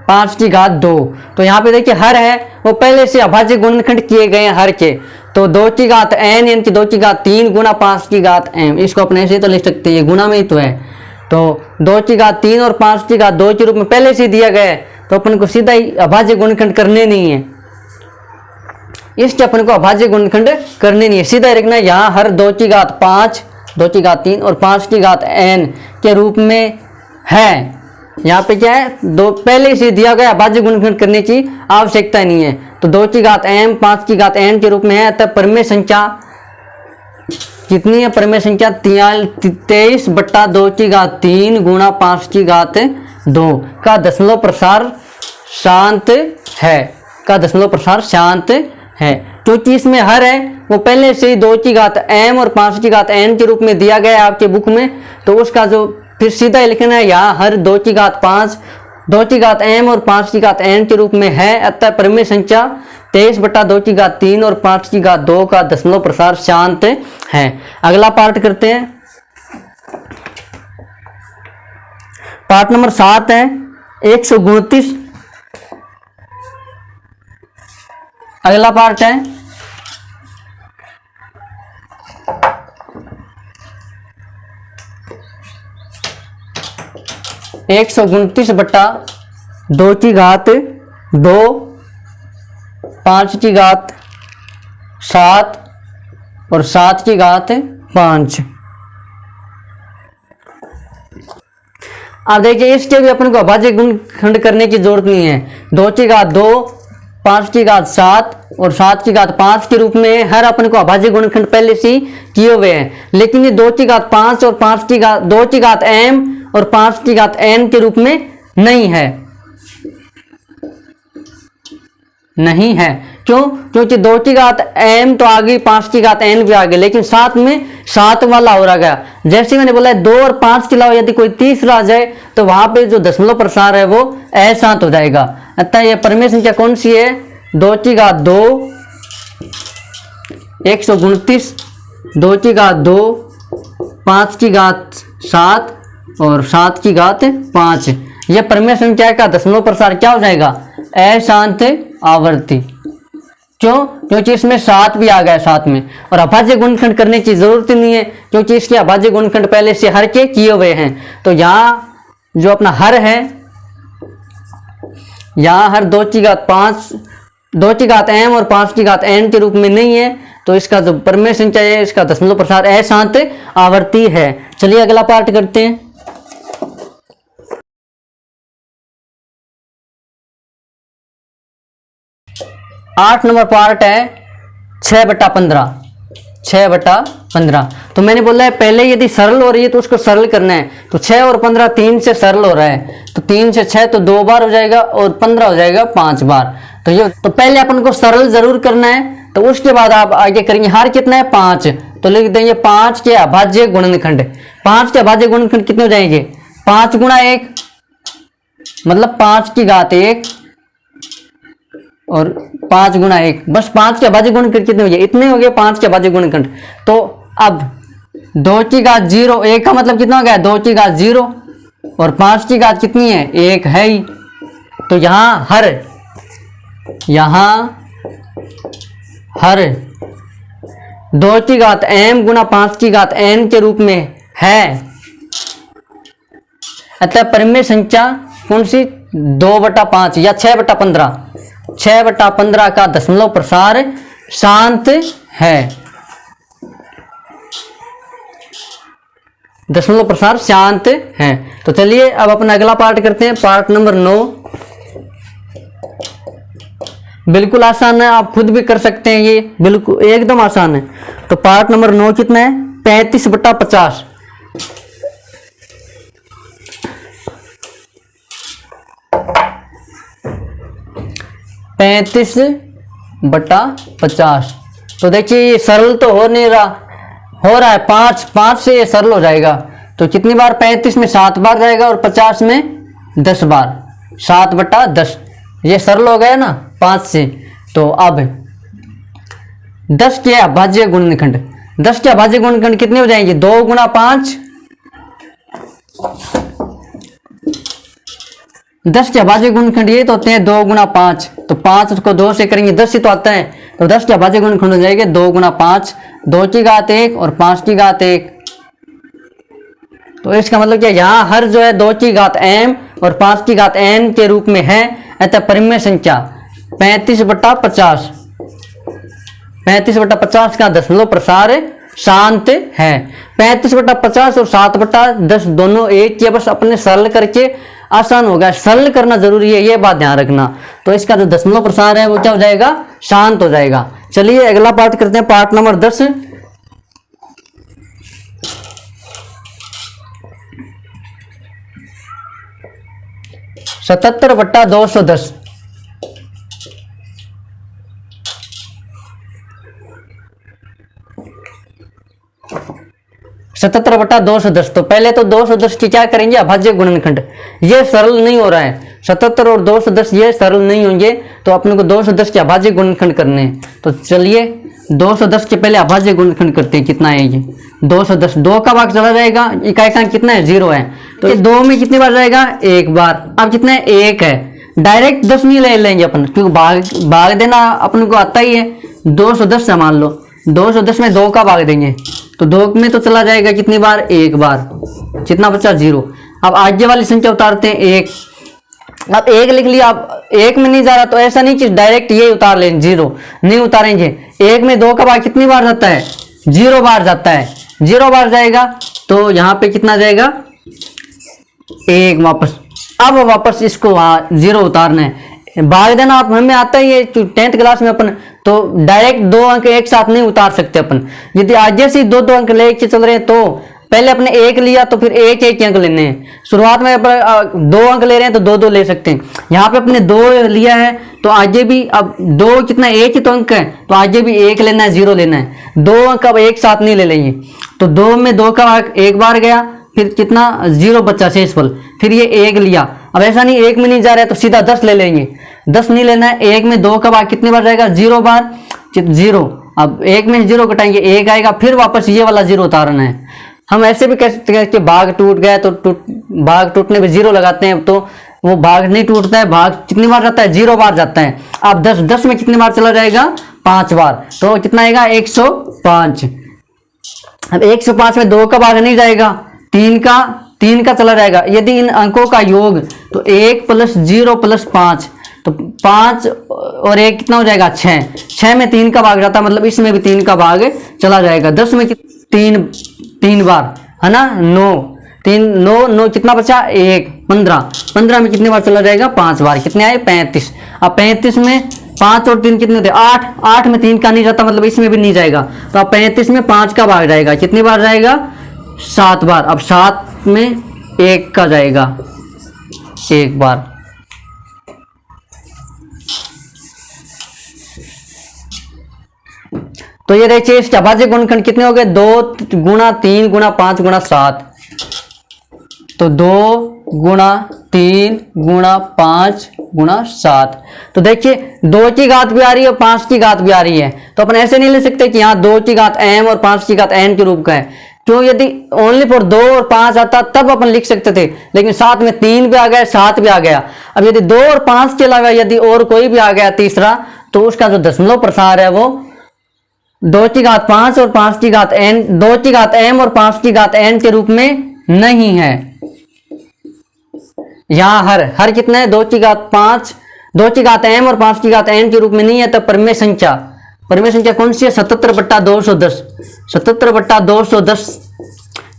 5 की घात 2। तो यहाँ पे देखिए हर है वो पहले से अभाज्य गुणनखंड किए गए हैं हर के। तो 2 की घात n यानी कि 2 की घात 3 गुना 5 की घात m, इसको अपने ऐसे तो लिख सकते हैं, ये गुना में ही तो है। तो 2 की घात 3 और 5 की घात 2 के रूप में पहले से दिया गया है, तो अपन को सीधा ही अभाज्य गुणनखंड करने नहीं है, इसके अपन को अभाज्य गुणनखंड करने नहीं है, सीधा रखना है। यहाँ हर 2 की घात 5, 2 की घात 3 और 5 की घात n के रूप में है। यहाँ पे क्या है, दो पहले से दिया गया अभाज्य गुणनखंड करने की आवश्यकता नहीं है। तो 2 की घात m 5 की घात n के रूप में है। तब परिमेय संख्या कितनी है, परिमेय संख्या 23 बट्टा 2 की घात 3 गुणा 5 की घात 2 का दशमलव प्रसार शांत है, का दशमलव प्रसार शांत है। क्योंकि इसमें हर है वो पहले से ही 2 की घात m और 5 की घात n के रूप में दिया गया है आपके बुक में, तो उसका जो फिर सीधा ही लिखना है, यहाँ हर 2 की घात 5, 2 की घात m और 5 की घात n के रूप में है। अतः परिमेय संख्या 23 बटा 2 की घात 3 और 5 की घात 2 का दशमलव प्रसार शांत है। अगला पार्ट करते हैं, पार्ट नंबर 7 है 129। अगला पार्ट है 129 बट्टा 2 की घात 2, 5 की घात 7 और 7 की घात 5। अब देखिए इसके भी अपन को अभाज्य गुणनखंड करने की जरूरत नहीं है। 2 की घात 2, 5 की घात 7 और 7 की घात 5 के रूप में हर अपन को अभाज्य गुणनखंड पहले से किए हुए हैं। लेकिन ये 2 की घात 5 और 5 की घात 2 की घात m और 5 की घात n के रूप में नहीं है, नहीं है। क्यों? क्योंकि 2 की घात m तो आ गई, 5 की घात n भी आ गई, लेकिन साथ में 7 वाला हो रहा गया। जैसे मैंने बोला 2 और 5 के अलावा यदि कोई तीसरा आ जाए तो वहां पे जो दशमलव प्रसार है वो अशांत हो जाएगा। अतः यह परिमेय संख्या कौन सी है, 2 की घात 2 129, 2 की घात 2, 5 की घात 7 और 7 की घात 5। यह परिमेय संख्या का दशमलव प्रसार क्या हो जाएगा, अशांत आवर्ती। क्यों? क्योंकि इसमें 7 भी आ गया साथ में, और अभाज्य गुणनखंड करने की जरूरत नहीं है क्योंकि इसके अभाज्य गुणनखंड पहले से हर के किए हुए हैं। तो यहाँ जो अपना हर है, यहाँ हर 2 की घात 5, 2 की घात m और 5 की घात n के रूप में नहीं है, तो इसका जो परिमेय संख्या है इसका दशमलव प्रसार अशांत आवर्ती है। चलिए अगला पार्ट करते हैं। आठ नंबर पार्ट है 6 बटा 15, 6 बटा 15। तो मैंने बोला है पहले यदि सरल हो रही है तो उसको सरल करना है। तो 6 और 15 3 से सरल हो रहा है, तो 3 से 6 तो 2 बार हो जाएगा और 15 हो जाएगा 5 बार। तो ये तो पहले अपन को सरल जरूर करना है, तो उसके बाद आप आगे करेंगे। हार कितना है 5, तो लिख देंगे 5 के अभाज्य गुणनखंड। 5 के अभाज्य गुणनखंड कितने हो जाएंगे, 5 गुणा 1 मतलब 5 की घात 1 और 5 गुणा 1, बस 5 के अभाज्य गुणनखंड कितने हो गए, इतने हो गए 5 के अभाज्य गुणनखंड। तो अब 2 की घात 0, 1 का मतलब कितना हो गया 2 की घात 0 और 5 की घात कितनी है 1 है ही। तो यहाँ हर 2 की घात m गुणा 5 की घात n के रूप में है। अतः परिमेय संख्या कौन सी, 2 बटा 5 या 6 बटा 15, 6 बटा 15 का दशमलव प्रसार शांत है। दशमलव प्रसार शांत है। तो चलिए अब अपना अगला पार्ट करते हैं, पार्ट नंबर 9। बिल्कुल आसान है, आप खुद भी कर सकते हैं, ये बिल्कुल एकदम आसान है। तो पार्ट नंबर 9 कितना है, 35/50। 35/50। तो देखिए ये सरल तो हो नहीं रहा, हो रहा है 5 से ये सरल हो जाएगा। तो कितनी बार 35 में 7 बार जाएगा और 50 में 10 बार, 7/10। ये सरल हो गया ना 5 से। तो अब 10 के अभाज्य गुणनखंड, 10 के अभाज्य गुणनखंड कितने हो जाएंगे, 2 × 5। 10 के अभाज्य गुणनखंड ये तो होते हैं 2 × 5। तो 5 को 2 से करेंगे 10 ही तो आता है। तो 10 के अभाज्य गुणनखंड हो जाएंगे 2 × 5, 2 की घात 1 और 5 की घात 1। तो इसका मतलब क्या, यहाँ हर जो है 2 की घात m और 5 की घात n के रूप में है, अतः परिमेय संख्या 35/50। 35/50 का दशमलव प्रसार शांत है। 35/50 और 7/10 दोनों एक ही, बस अपने सरल करके आसान होगा। सरल करना जरूरी है, ये बात ध्यान रखना। तो इसका जो दशमलव प्रसार है वो क्या हो जाएगा, शांत हो जाएगा। चलिए अगला पार्ट करते हैं, पार्ट नंबर 10। 77/210। 77/210। तो पहले तो 210 की क्या करेंगे, अभाज्य गुणनखंड। ये सरल नहीं हो रहा है, 77 और 210 ये सरल नहीं होंगे, तो अपने को 210 के अभाज्य गुणनखंड करने हैं। तो चलिए 210 के पहले अभाज्य गुणनखंड करते हैं। कितना है ये 210, 2 का भाग चला जाएगा, इकाई का कितना है 0 है। तो ये 2 में कितनी बार जाएगा, 1 बार। अब कितना है, 1 है। डायरेक्ट 10 नहीं ले लेंगे अपन, क्योंकि भाग देना अपन को आता ही है। 210 से मान लो 210 में 2 का भाग देंगे तो 2 में तो चला जाएगा कितनी बार, 1 बार। कितना बचा, 0। अब आगे वाली संख्या उतारते हैं 1। अब 1 लिख लिया, अब 1 में नहीं जा रहा तो ऐसा नहीं कि डायरेक्ट ये उतार लें, 0 नहीं उतारेंगे। 1 में 2 का भाग कितनी बार जाता है, 0 बार जाता है। 0 बार जाएगा तो यहाँ पे कितना जाएगा, 1 वापस। अब वापस इसको 0 उतारना है। भाग देना आप हमें आता ही है, 10th क्लास में अपन तो डायरेक्ट 2 अंक एक साथ नहीं उतार सकते अपन। यदि आगे से 2 अंक लेके चल रहे हैं तो पहले अपने 1 लिया तो फिर 1 अंक लेने हैं। शुरुआत में अपन 2 अंक ले रहे हैं तो 2 ले सकते हैं। यहाँ पे अपने 2 लिया है तो आगे भी अब 2 कितना, 1 ही तो अंक है, तो आगे भी 1 लेना है, 0 लेना है। 2 अंक अब एक साथ नहीं ले लेंगे। तो 2 में 2 का भाग 1 बार गया, फिर कितना 0 बचा शेषफल। फिर ये 1 लिया, अब ऐसा नहीं 1 में नहीं जा रहा है तो सीधा 10 ले लेंगे। 10 नहीं लेना है, 1 में 2 का भाग कितनी बार जाएगा, 0 बार। 0, अब 1 में 0 घटाएंगे 1 आएगा, फिर वापस ये वाला 0 उतारना है। हम ऐसे भी कह सकते हैं कि भाग टूट गया तो भाग टूटने पे 0 लगाते हैं, तो वो भाग नहीं टूटता है। भाग कितनी बार जाता है, 0 बार जाता है। अब 10 में कितनी बार चला जाएगा, 5 बार। तो कितना आएगा, 105। अब 105 में 2 का भाग नहीं जाएगा, 3 का चला जाएगा। यदि इन अंकों का योग तो 1 + 0 + 5, तो 5 और 1 कितना हो जाएगा, 6। 6 में 3 का भाग जाता है, मतलब इसमें भी 3 का भाग चला जाएगा। 10 में 3 बार है ना, 9 कितना बचा, 1। 15 में कितनी बार चला जाएगा, 5 बार। कितने आए, 35। अब 35 में 5 और 3 कितने थे, 8। 8 में 3 का नहीं जाता, मतलब इसमें भी नहीं जाएगा। तो अब 35 में 5 का भाग जाएगा, कितनी बार जाएगा, 7 बार। अब 7 में 1 का जाएगा, 1 बार। तो ये देखिए इसके अभाज्य गुणनखंड कितने हो गए, 2 × 3 × 5 × 7। तो 2 × 3 × 5 × 7। तो देखिए 2 की घात भी आ रही है और 5 की घात भी आ रही है। तो अपन ऐसे नहीं ले सकते कि यहाँ 2 की घात m और 5 की घात n के रूप का है। क्यों, यदि ओनली फॉर 2 और 5 आता तब अपन लिख सकते थे, लेकिन साथ में 3 भी आ गया, 7 भी आ गया। अब यदि 2 और 5 के अलावा यदि और कोई भी आ गया तीसरा, तो उसका जो दशमलव प्रसार है वो 2 की घात 5 और 5 की घात n, 2 की घात m और 5 की घात n के रूप में नहीं है। यहाँ हर कितना है, 2 की घात 5, 2 की घात m और 5 की घात n के रूप में नहीं है। तो परिमेय संख्या कौन सी है, 77/210। 77/210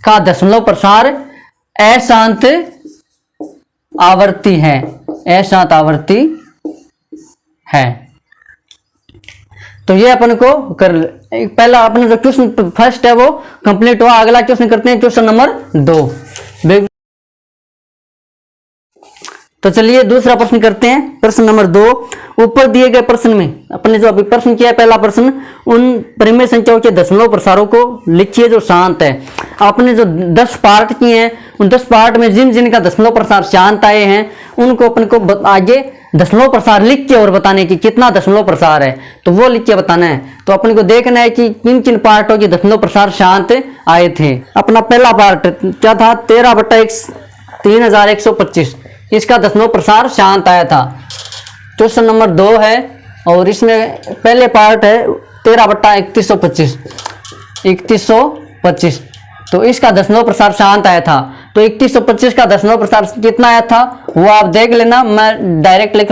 का दशमलव प्रसार अशांत आवर्ती है, अशांत आवर्ती है। तो ये अपन को कर, पहला अपना जो क्वेश्चन फर्स्ट है वो कंप्लीट हुआ। अगला क्वेश्चन करते हैं क्वेश्चन नंबर 2। तो चलिए दूसरा प्रश्न करते हैं। प्रश्न नंबर 2, ऊपर दिए गए प्रश्न में अपने जो अभी प्रश्न किया है, पहला प्रश्न, उन परिमेय संख्याओं के दशमलव प्रसारों को लिखिए जो शांत है। आपने जो 10 पार्ट किए हैं, उन 10 पार्ट में जिन जिन का दशमलव प्रसार शांत आए हैं उनको अपन को आगे दशमलव प्रसार लिख के और बताने की कितना दशमलव प्रसार है, तो वो लिख के बताना है। तो अपन को देखना है कि किन किन पार्टों के दशमलव प्रसार शांत आए थे। अपना पहला पार्ट क्या था, 13/3125, इसका दशमलव प्रसार शांत आया था। क्वेश्चन नंबर 2 है और इसमें पहले पार्ट है 13/3125, 3125, तो इसका दशमलव प्रसार शांत आया था। तो 3125 का दशमलव प्रसार कितना आया था वो आप देख लेना, मैं डायरेक्ट लिख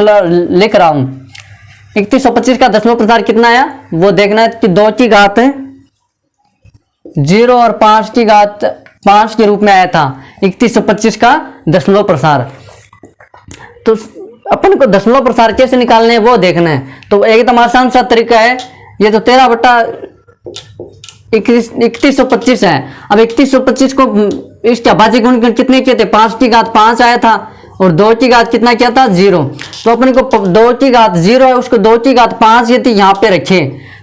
रहा हूं। 3125 का दशमलव प्रसार कितना आया वो देखना है कि 2 की घात 0 और 5 की घात 5 के रूप में आया था 3125 का दशमलव प्रसार। तो अपन को दशमलव प्रसार कैसे निकालने हैं वो देखना है। तो एकदम आसान सा तरीका है, ये तो 13/3125 है। अब 3125 को इसका भाज्य गुणनखंड कितने किए थे, 5 की घात 5 आया था और 2 की घात कितना किया था 0। तो अपन को 2 की घात 0 है, उसको 2 की घात 5 यदि यहाँ पे रखे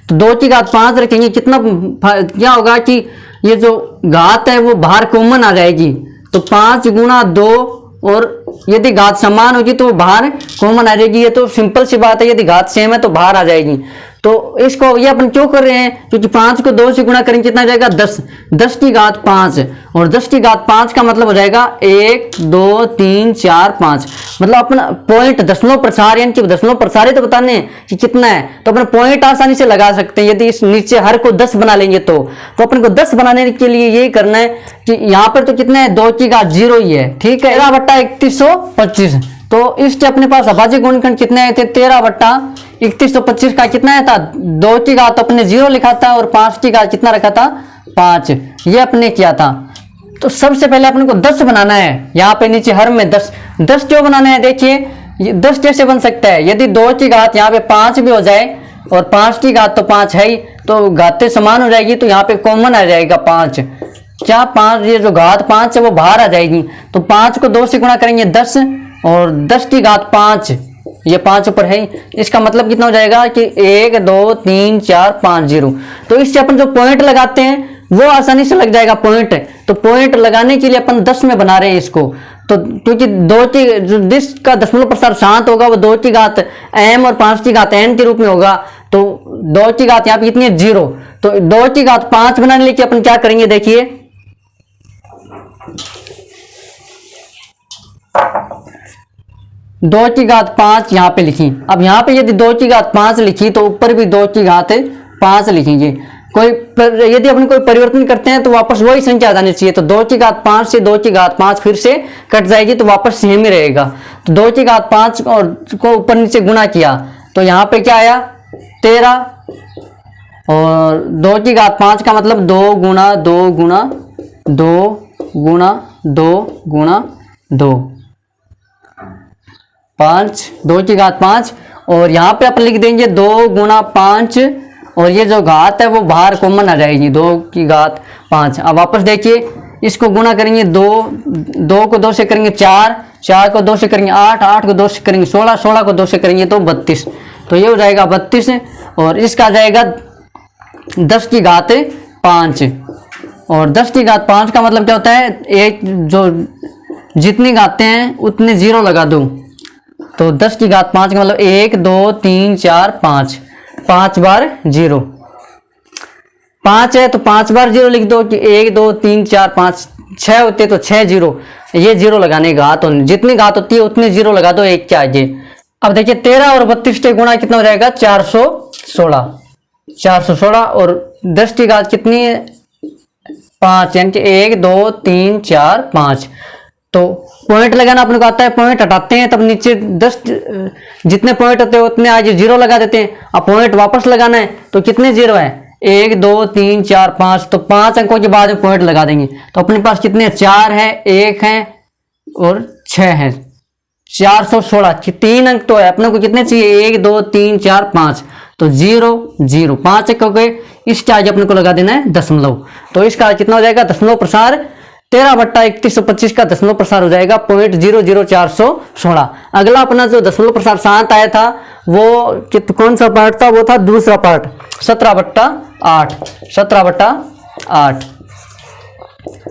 तो 2 की घात 5 रखेंगे, कितना क्या होगा कि ये जो घात है वो बाहर कॉमन आ जाएगी। तो 5 गुणा 2, और यदि घात समान होगी तो बाहर कॉमन आ जाएगी। ये तो सिंपल सी बात है, यदि घात सेम है तो बाहर आ जाएगी। तो इसको ये अपन क्यों कर रहे हैं, क्योंकि 5 को 2 से गुणा करेंगे कितना जाएगा 10, 10 की घात 5, और 10 की घात 5 का मतलब हो जाएगा 1 2 3 4 5। मतलब अपना पॉइंट दशमलव प्रसार यानी कि दशमलव प्रसार ही तो बताने हैं कि कितना है, तो अपन पॉइंट आसानी से लगा सकते हैं। यदि इस नीचे हर को 10 बना लेंगे तो अपन को 10 बनाने के लिए यही करना है कि यहाँ पर तो कितना है 2 की घात 0 ही है, ठीक है। 13/3125, तो इसके अपने पास अभाज्य गुणनखंड कितने आए थे, 13/3125 का कितना आया था 2 की घात अपने 0 लिखा था और 5 की घात कितना रखा था 5, ये अपने किया था। तो सबसे पहले अपने को 10 बनाना है। यहाँ पे नीचे हर में 10 क्यों बनाना है, देखिए 10 कैसे बन सकता है, यदि 2 की घात यहाँ पे 5 भी हो जाए और 5 की घात तो 5 है ही, तो घातें समान हो जाएगी, तो यहाँ पे कॉमन आ जाएगा 5। क्या 5, ये जो घात 5 है वो बाहर आ जाएगी। तो 5 को 2 से गुणा करेंगे 10, और 10 की घात 5, ये 5 ऊपर है, इसका मतलब कितना हो जाएगा कि 1 2 3 4 5 0। तो इससे अपन जो पॉइंट लगाते हैं वो आसानी से लग जाएगा पॉइंट। तो पॉइंट लगाने के लिए अपन 10 में बना रहे हैं इसको। तो क्योंकि 2 की जो जिस का दशमलव प्रसार शांत होगा वो 2 की घात m और 5 की घात n के रूप में होगा। तो 2 की घात यहाँ पे कितनी है 0, तो 2 की घात 5 बनाने के लिए अपन क्या करेंगे, देखिए 2 की घात 5 यहाँ पे लिखी। अब यहाँ पे यदि 2 की घात 5 लिखी तो ऊपर भी 2 की घात 5 लिखेंगे। यदि अपन कोई परिवर्तन करते हैं तो वापस वही संख्या आ जानी चाहिए। तो 2 की घात 5 से 2 की घात 5 फिर से कट जाएगी, तो वापस सेम ही रहेगा। तो 2 की घात 5 और को ऊपर नीचे गुणा किया तो यहाँ पे क्या आया 13, और 2 की घात 5 का मतलब 2 गुणा 2 गुणा 2 गुणा 2 गुणा 2 5, 2 की घात 5, और यहाँ पे अपन लिख देंगे 2 गुणा 5, और ये जो घात है वो बाहर कॉमन आ जाएगी 2 की घात 5। अब वापस देखिए इसको गुणा करेंगे 2 को 2 से करेंगे 4, 4 को 2 से करेंगे 8, 8 को 2 से करेंगे 16, 16 को 2 से करेंगे तो 32। तो ये हो जाएगा 32, और इसका जाएगा 10 की घात 5, और 10 की घात 5 का मतलब क्या होता है, एक जो जितनी घातें हैं उतने 0 लगा दो। तो 10 की घात 5 का मतलब 1 2 3 4 5, 5 बार 0, 5 है तो 5 बार 0 लिख दो कि 1 2 3 4 5, 6 होते तो 6 0, ये 0 लगाने घात, जितनी घात होती है उतनी 0 लगा दो एक के आगे। अब देखिए 13 और 32 के गुणा कितना हो जाएगा 416, 416, और 10 की घात कितनी है 5, यानी कि 1 2 3 4 5। तो पॉइंट लगाना अपने को आता है, पॉइंट हटाते हैं तब नीचे 10 जितने पॉइंट होते हैं उतने आगे 0 लगा देते हैं। अब पॉइंट वापस लगाना है तो कितने 0 है 1 2 3 4 5, तो 5 अंकों के बाद में पॉइंट लगा देंगे। तो अपने पास कितने 4 है, 1 है और 6 है, 416। 3 अंक तो है, अपने को कितने चाहिए 1 2 3 4 5, तो 0 0 5 अंक हो गए। इसके आगे अपने को लगा देना है दशमलव, तो इसका कितना हो जाएगा दशमलव प्रसार 13/3125 का दशमलव प्रसार हो जाएगा 0.00416। अगला अपना जो दशमलव प्रसार 7 आया था वो कौन सा पार्ट था, वो था दूसरा पार्ट 17/8। 17/8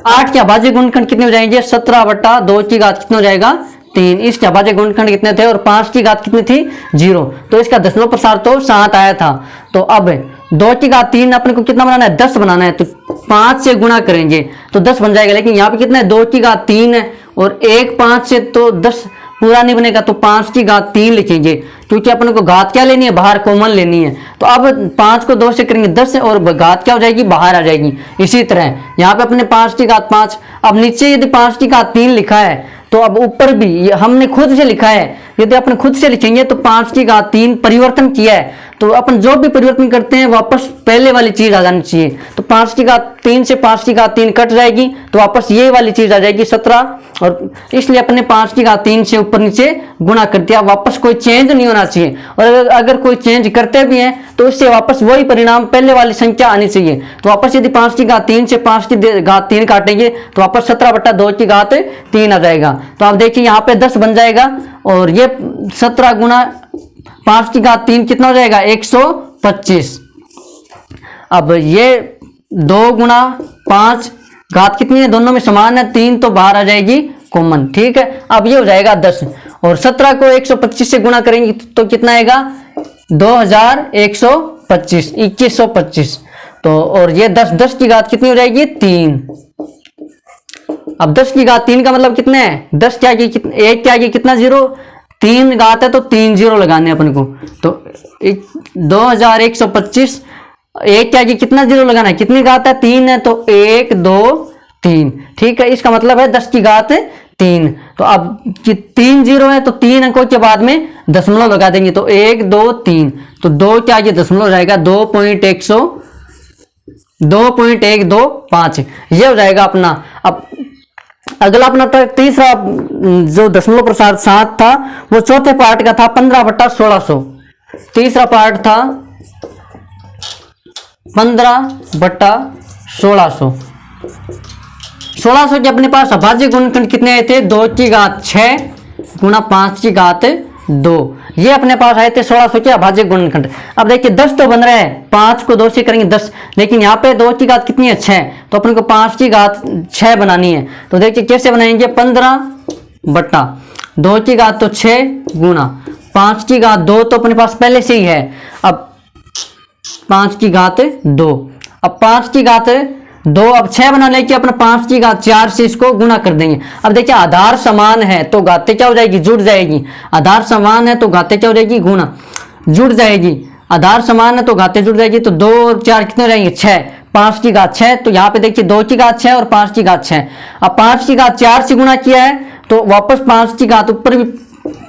8 के अभाज्य गुणनखंड कितने हो जाएंगे 17/2 की घात कितना हो जाएगा 3। इसके अभाज्य गुणनखंड कितने थे और 5 की घात कितनी थी 0, तो इसका दशमलव प्रसार तो 7 आया था। तो अब 2 की घात 3 अपने को कितना बनाना है 10 बनाना है, तो 5 से गुणा करेंगे तो 10 बन जाएगा। लेकिन यहाँ पे कितना है 2 की घात 3 है और 1 5 से तो 10 पूरा नहीं बनेगा, तो 5 की घात 3 लिखेंगे, क्योंकि अपने को घात क्या लेनी है बाहर कॉमन लेनी है। तो अब 5 को 2 से करेंगे 10 और घात क्या हो जाएगी बाहर आ जाएगी। इसी तरह यहाँ पे अपने 5 की घात 5, अब नीचे यदि 5 की घात 3 लिखा है तो अब ऊपर भी हमने खुद से लिखा है, यदि अपन खुद से लिखेंगे तो 5 की घात 3 परिवर्तन किया है, तो अपन जो भी परिवर्तन करते हैं वापस पहले वाली चीज आ जानी चाहिए। तो 5 की घात 3 से 5 की घात 3 कट जाएगी, तो वापस ये वाली चीज आ जाएगी 17, और इसलिए अपने 5 की घात 3 से ऊपर नीचे गुणा कर दिया। वापस कोई चेंज नहीं होना चाहिए, और अगर कोई चेंज करते भी हैं तो उससे वापस वही परिणाम पहले वाली संख्या आनी चाहिए। तो वापस यदि 5 की घात 3 से 5 की घात 3 काटेंगे तो वापस 17/2 की घात 3 आ जाएगा। तो आप देखिए यहाँ पे 10 बन जाएगा, और ये 17 गुना 5 की घात 3 कितना हो जाएगा 125। अब ये 2 गुना 5 घात कितनी है दोनों में समान है, 3 तो बाहर आ जाएगी कॉमन, ठीक है। अब ये हो जाएगा 10, और 17 को 125 से गुणा करेंगे तो कितना आएगा 2125, 2125। तो और ये 10 की घात कितनी हो जाएगी 3। अब 10 की घात 3 का मतलब कितना है 10 के आगे 1 के आगे कितना 0, 3 घात है तो 3 0 लगाने अपन को, तो 2125 1 के आगे कितना 0 लगाना है, कितनी घात है 3 है, तो 1 2 3, ठीक है। इसका मतलब है 10 की घात 3। तो अब 3 0 है तो 3 अंकों के बाद में दशमलव लगा देंगे, तो 1 2 3, तो 2 के आगे दशमलव हो जाएगा 2.125, ये हो जाएगा अपना। अब अगला अपना तीसरा जो दशमलव प्रसार 7 था वो चौथे पार्ट का था 15/1600। तीसरा पार्ट था 15/1600। 1600 के अपने पास अभाज्य गुणनखंड कितने आए थे 2 की घात 6 गुणा 5 की घात 2, ये अपने पास आए थे 1600 के अभाज्य गुणनखंड। अब देखिए 10 तो बन रहा है, 5 को 2 से करेंगे 10, लेकिन यहाँ पे 2 की घात कितनी है 6, तो अपन को 5 की घात 6 बनानी है। तो देखिए कैसे बनाएंगे 15/2 की घात तो 6 गुणा 5 की घात 2 तो अपने पास पहले से ही है, अब 5 की घात 2, अब 5 की घात 2, अब 6 बना लेके अपना 5 की घात 4 से इसको गुणा कर देंगे। अब देखिए आधार समान है तो घातें क्या हो जाएगी जुड़ जाएगी, आधार समान है तो घातें क्या हो जाएगी गुणा जुड़ जाएगी, आधार समान है तो घातें जुड़ जाएगी। तो 2 और 4 कितने हो जाएंगे 6, 5 की घात 6, तो यहाँ पे देखिए 2 की घात 6 और 5 की घात 6। अब 5 की घात 4 से गुणा किया है तो वापस 5 की घात ऊपर भी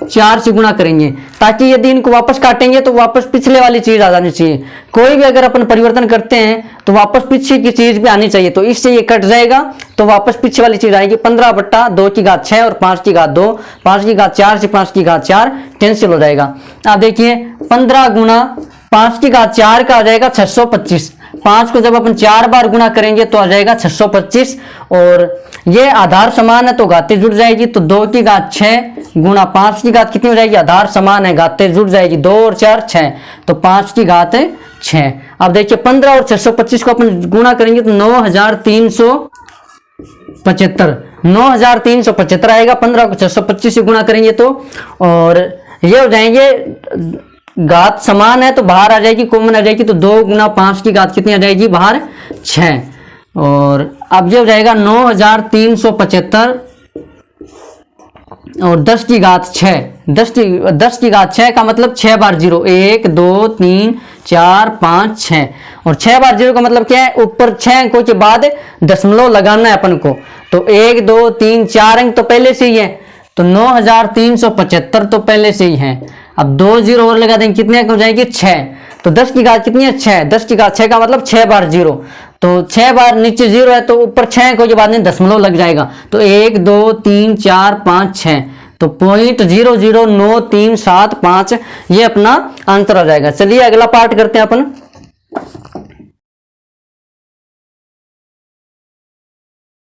4 से गुणा करेंगे, ताकि यदि इनको वापस काटेंगे तो वापस पिछले वाली चीज आ जानी चाहिए। कोई भी अगर अपन परिवर्तन करते हैं तो वापस पीछे की चीज भी आनी चाहिए, तो इससे ये कट जाएगा तो वापस पीछे वाली चीज आएगी 15/2 की घात 6 और 5 की घात 2, 5 की घात 4 से 5 की घात 4 कैंसिल हो जाएगा। अब देखिए 15 गुना 5 की घात 4 का आ जाएगा 625, 5 को जब अपन 4 बार गुणा करेंगे तो आ जाएगा 625, और ये आधार समान है तो घातें जुड़ जाएगी, तो 2 की घात 6 गुणा 5 की घात कितनी हो जाएगी, आधार समान है घातें जुड़ जाएगी, 2 और 4 6, तो 5 की घात 6। अब देखिए 15 और 625 को अपन गुणा करेंगे तो 9375 आएगा, 15 को 625 से गुणा करेंगे तो, और ये हो जाएंगे घात समान है तो बाहर आ जाएगी कॉमन आ जाएगी, तो 2 गुना 5 की घात कितनी आ जाएगी बाहर 6, और अब ये हो जाएगा 9375 और 10 की घात 6, 10 की घात 6 का मतलब 6 बार 0, 1 2 3 4 5 6, और 6 बार 0 का मतलब क्या है ऊपर 6 अंकों के बाद दशमलव लगाना है अपन को, तो 1 2 3 4 अंक तो पहले से ही है, तो 9375 तो पहले से ही है। अब 2 0 और लगा देंगे कितने अंक हो जाएंगे 6, तो 10 की घात कितनी है 6, 10 की घात 6 का मतलब 6 बार 0, तो 6 बार नीचे 0 है तो ऊपर 6 को के बाद में दशमलव लग जाएगा, तो 1 2 3 4 5 6, तो 0.009375 ये अपना आंसर आ जाएगा। चलिए अगला पार्ट करते हैं अपन।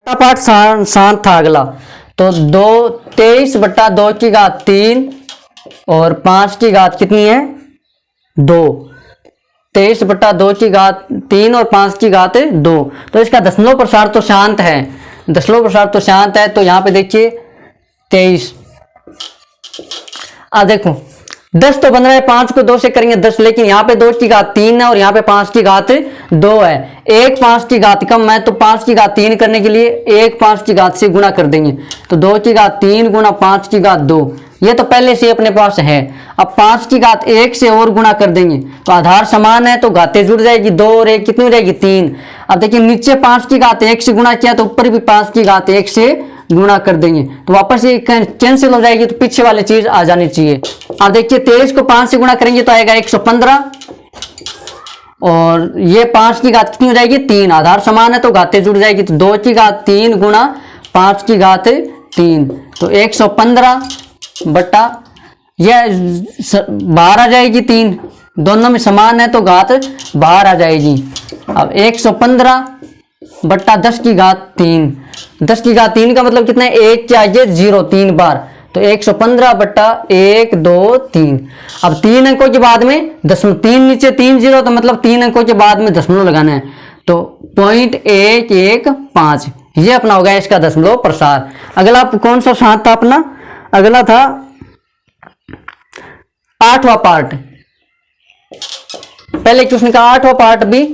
पार्ट शांत था अगला, तो 23/2 की घात 3 और 5 की घात कितनी है 2, 23/2 की घात 3 और 5 की घात 2, तो इसका दशमलव प्रसार तो शांत है, दशमलव प्रसार तो शांत है, तो यहां पे देखिए 23। देखो 10 तो बन रहा है, 5 को 2 से करेंगे 10, लेकिन यहाँ पे 2 की घात 3 है और यहाँ पे 5 की घात 2 है, एक 5 की घात कम है, तो 5 की घात 3 करने के लिए एक 5 की घात से गुणा कर देंगे, तो 2 की घात 3 गुणा 5 की घात 2, ये तो पहले से अपने पास है। अब 5 की घात 1 से और गुणा कर देंगे, तो आधार समान है तो घातें जुड़ जाएगी, 2 और 1 कितनी हो जाएगी 3। अब देखिए नीचे 5 की घात 1 से गुणा किया तो ऊपर भी 5 की घात 1 से गुणा कर देंगे, तो वापस ये कैंसिल हो जाएगी, तो पीछे वाली चीज आ जानी चाहिए। अब देखिए 23 को 5 से गुणा करेंगे तो आएगा 115, और ये 5 की घात कितनी हो जाएगी 3, आधार समान है तो घातें जुड़ जाएगी, तो 2 की घात 3 गुणा 5 की घात 3, तो 115 बटा यह बाहर आ जाएगी 3, दोनों में समान है तो घात बाहर आ जाएगी। अब 115 बट्टा 10 की घात 3, 10 की घात 3 का मतलब कितना है 1 चाहिए 0 3 बार, तो 115 बट्टा 1 2 3। अब 3 अंकों के बाद में दशमलव, 3 नीचे 3 0, तो मतलब 3 अंकों के बाद में दशमलव लगाना है, तो 0.115 ये अपना होगा इसका दशमलव प्रसार। अगला कौन सा शांत था अपना, अगला था 8वां पार्ट। पहले क्वेश्चन का 8वां पार्ट भी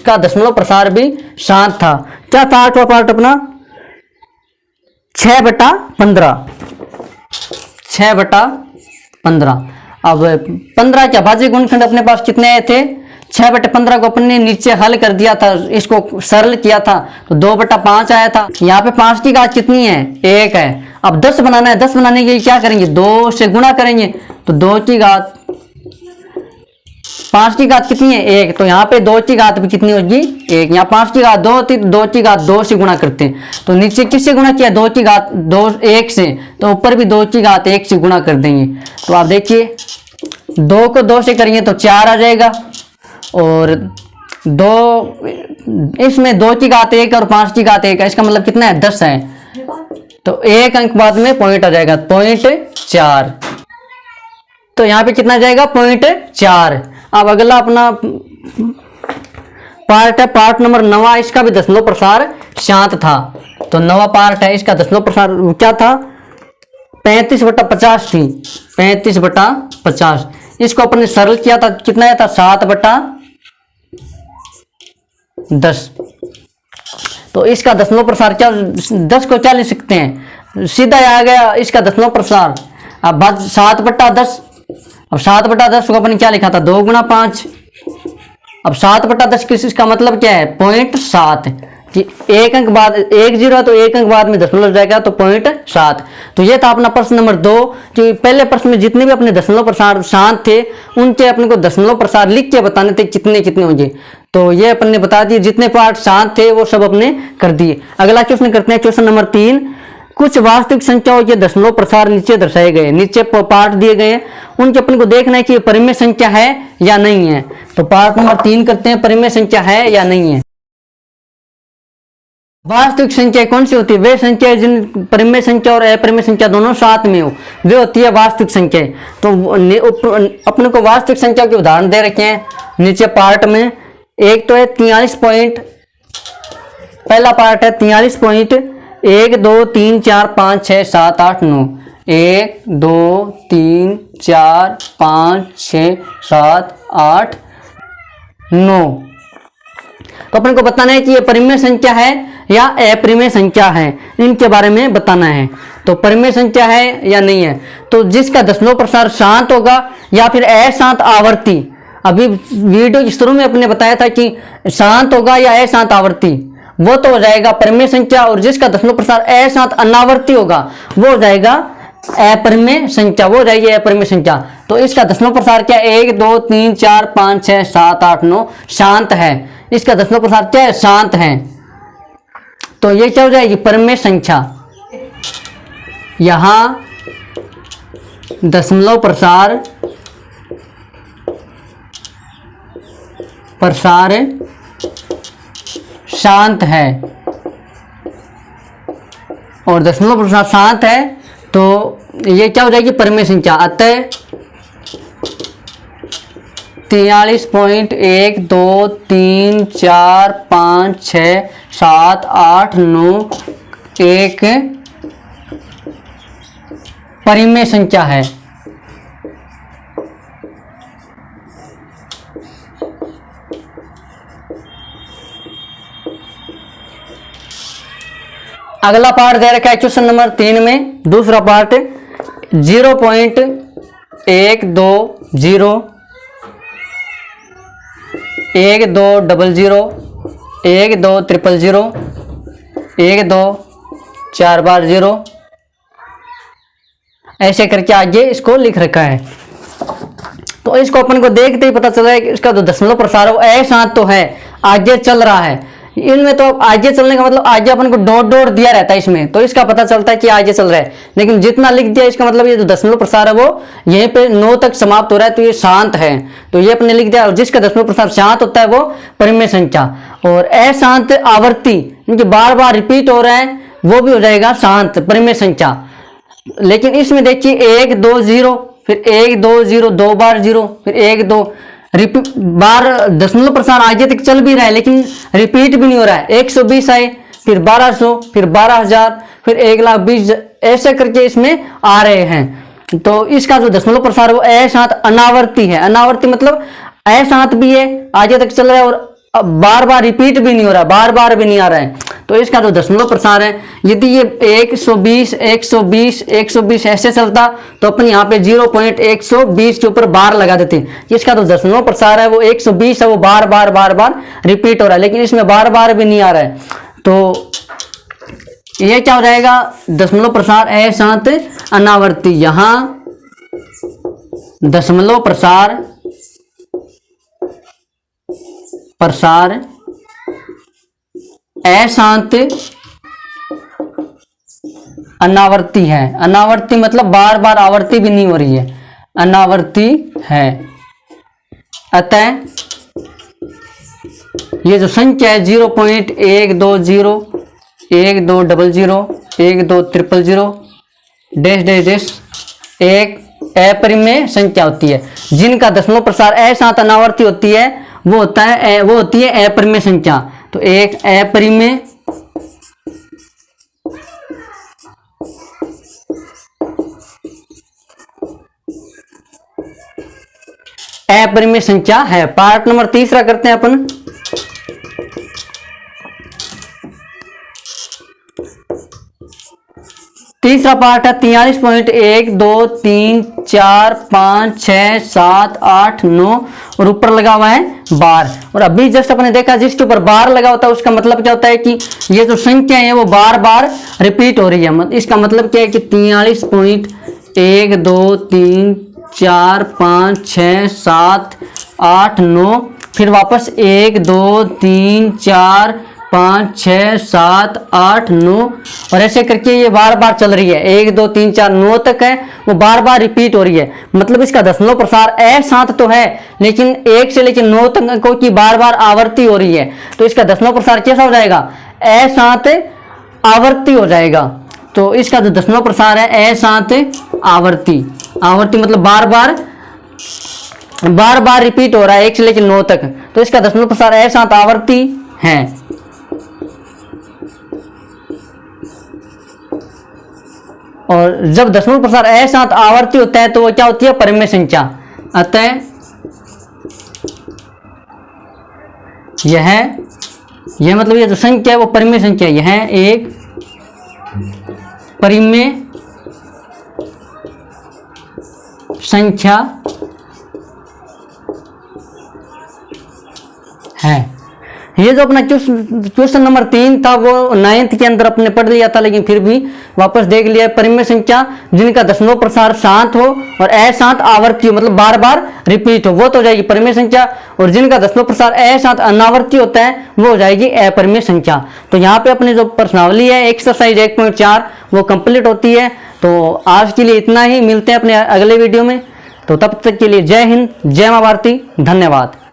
का दशमलव प्रसार भी शांत था। क्या था 8वां पार्ट अपना 6/15, 6/15। अब 15 के अभाज्य गुणनखंड अपने पास कितने आए थे, 6/15 को अपने नीचे हल कर दिया था, इसको सरल किया था तो 2/5 आया था। यहाँ पे 5 की घात कितनी है 1 है। अब 10 बनाना है, 10 बनाने के लिए क्या करेंगे 2 से गुणा करेंगे, तो 2 की घात 5 की घात कितनी है 1, तो यहाँ पे 2 की घात भी कितनी होगी 1, यहाँ 5 की घात 2 होती तो 2 की घात 2 से गुणा करते हैं, तो नीचे किससे गुणा किया 2 की घात 2 1 से, तो ऊपर भी 2 की घात 1 से गुणा कर देंगे। तो आप देखिए 2 को 2 से करेंगे तो 4 आ जाएगा, और 2 इसमें 2 की घात 1 और 5 की घात 1 है, इसका मतलब कितना है 10 है, तो एक अंक बाद में पॉइंट आ जाएगा 0.4, तो यहाँ पे कितना जाएगा 0.4। अब अगला अपना पार्ट है पार्ट नंबर 9, इसका भी दशमलव प्रसार शांत था, तो 9वां पार्ट है, इसका दशमलव प्रसार क्या था 35/50 थी, 35/50। इसको अपन ने सरल किया था, कितना आया था 7/10, तो इसका दशमलव प्रसार क्या 10 को क्या ले सकते हैं सीधा आ गया इसका दशमलव प्रसार। अब 7/10, अब 7/10 को अपन ने क्या लिखा था 2 × 5, अब 7/10 किसका मतलब क्या है 0.7, कि एक अंक बाद 1 0 तो एक अंक बाद में दशमलव जाएगा तो 0.7। तो ये था अपना प्रश्न नंबर 2, कि पहले प्रश्न में जितने भी अपने दशमलव प्रसार शांत थे उनके अपने को दशमलव प्रसार लिख के बताने थे कितने कितने होंगे, तो ये अपन ने बता दिए, जितने पार्ट शांत थे वो सब अपने कर दिए। अगला क्वेश्चन करते हैं क्वेश्चन नंबर 3। कुछ वास्तविक संख्याओं के दशमलव प्रसार नीचे दर्शाए गए, नीचे पार्ट दिए गए हैं, उनके अपन को देखना है कि ये परिमेय संख्या है या नहीं है। तो पार्ट नंबर 3 करते हैं, परिमेय संख्या है या नहीं है। वास्तविक संख्या कौन सी होती है, वे संख्या जिन परिमेय संख्या और अपरिमेय संख्या दोनों साथ में हो वे होती है वास्तविक संख्या। तो अपने को वास्तविक संख्या के उदाहरण दे रखे हैं नीचे पार्ट में। एक तो है 43 पॉइंट, पहला पार्ट है 43 पॉइंट 1 2 3 4 5 6 7 8 9, 1 2 3 4 5 6 7 8 9। तो अपने को बताना है कि ये परिमेय संख्या है या अपरिमेय संख्या है, इनके बारे में बताना है। तो परिमेय संख्या है या नहीं है, तो जिसका दशमलव प्रसार शांत होगा या फिर अशांत आवर्ती। अभी वीडियो के शुरू में अपने बताया था कि शांत होगा या अशांत आवर्ती, वो तो हो जाएगा परिमेय संख्या, और जिसका दशमलव प्रसार अशांत अनावर्ती होगा वो हो जाएगा अपरिमेय संख्या, वो रहेगी अपरिमेय संख्या। तो इसका दशमलव प्रसार क्या है? 1 2 3 4 5 6 7 8 9 शांत है। इसका दशमलव प्रसार क्या है? शांत है। तो ये क्या हो जाएगी? परिमेय संख्या। यहां दशमलव प्रसार शांत है और दशमलव प्रसार शांत है, तो ये क्या हो जाएगी? परिमेय संख्या। अतः 43.1 2 3 4 5 6 7 8 9 एक परिमेय संख्या है। अगला पार्ट दे रखा है क्वेश्चन नंबर 3 में। दूसरा पार्ट 0.120 1200 12000 12400 ऐसे करके आगे इसको लिख रखा है। तो इसको अपन को देखते ही पता चल रहा है कि इसका जो दशमलव प्रसार है वो अशांत तो है, आगे चल रहा है। इनमें तो आगे चलने का मतलब आगे अपन को डॉट डॉट दिया रहता है इसमें, तो इसका पता चलता है कि आगे चल रहा है। लेकिन जितना लिख दिया इसका मतलब ये जो दशमलव प्रसार है वो यहीं पे 9 तक समाप्त हो रहा है, तो ये शांत है। तो ये अपने लिख दिया। और जिसका दशमलव प्रसार शांत होता है वो परिमेय संख्या। और अशांत आवर्ती इनके बार बार रिपीट हो रहा है वो भी हो जाएगा शांत परिमेय संख्या। लेकिन इसमें देखिए 1 2 0 फिर 1 2 0 2 बार 0 फिर 1 2 बार दशमलव प्रसार आगे तक चल भी रहा है लेकिन रिपीट भी नहीं हो रहा है। 120 आए फिर 1200 फिर 12000 फिर 1,20,000 ऐसे करके इसमें आ रहे हैं। तो इसका जो दशमलव प्रसार वो अशांत अनावर्ती है। अनावर्ती मतलब अशांत भी है, आगे तक चल रहा है और बार बार रिपीट भी नहीं हो रहा, बार बार भी नहीं आ रहा है। तो इसका जो दशमलव प्रसार है यदि ये 120 120 120 ऐसे चलता तो अपन यहाँ पे 0.120 के ऊपर बार लगा देते। इसका जो दशमलव प्रसार है वो 120 है, वो बार बार रिपीट हो रहा है, लेकिन इसमें बार बार भी नहीं आ रहा है। तो ये क्या हो जाएगा? दशमलव प्रसार अशांत अनावर्ती। यहां दशमलव प्रसार अशांत अनावर्ती है। अनावर्ती मतलब बार बार आवर्ती भी नहीं हो रही है, अनावर्ती है। अतः ये जो संख्या है 0.120 1200 12300 डैश डैश डैश एक अपरिमेय संख्या होती है। जिनका दशमलव प्रसार अशांत अनावर्ती होती है वो होती है अपरिमेय संख्या। तो एक अपरिमेय संख्या है। पार्ट नंबर तीसरा करते हैं अपन। तीसरा पार्ट है 43.1 2 3 4 5 6 7 8 9 और ऊपर लगा हुआ है बार। और अभी जस्ट अपने देखा जिसके ऊपर बार लगा होता है उसका मतलब क्या होता है कि ये जो संख्या है वो बार बार रिपीट हो रही है। इसका मतलब क्या है कि 43.1 2 3 4 5 6 7 8 9 फिर वापस 1 2 3 4 5 6 7 8 9 और ऐसे करके ये बार बार चल रही है। 1 2 3 4 9 तक है, वो बार बार रिपीट हो रही है। मतलब इसका दशमलव प्रसार अशांत तो है लेकिन 1 से लेकर 9 तक की बार बार आवर्ती हो रही है। तो इसका दशमलव प्रसार कैसा हो जाएगा? अशांत आवर्ती हो जाएगा। तो इसका जो दशमलव प्रसार है अशांत आवर्ती। आवर्ती मतलब बार बार रिपीट हो रहा है 1 से लेकर 9 तक। तो इसका दशमलव प्रसार अशांत आवर्ती है। और जब दशमलव प्रसार अशांत आवर्ती होता है तो वो क्या होती है? परिमेय संख्या। अतः यह मतलब ये जो संख्या है वो परिमेय संख्या। यह एक परिमेय संख्या है। ये जो अपना क्वेश्चन नंबर 3 था वो 9th के अंदर अपने पढ़ लिया था, लेकिन फिर भी वापस देख लिया। परिमेय संख्या जिनका दशमलव प्रसार शांत हो और अशांत आवर्ती हो, मतलब बार बार रिपीट हो, वो तो हो जाएगी परिमेय संख्या। और जिनका दशमलव प्रसार अशांत अनावर्ती होता है वो हो जाएगी अपरिमेय संख्या। तो यहाँ पे अपनी जो प्रश्नावली है एक्सरसाइज 1.4 वो कंप्लीट होती है। तो आज के लिए इतना ही, मिलते हैं अपने अगले वीडियो में। तो तब तक के लिए जय हिंद, जय मां भारती, धन्यवाद।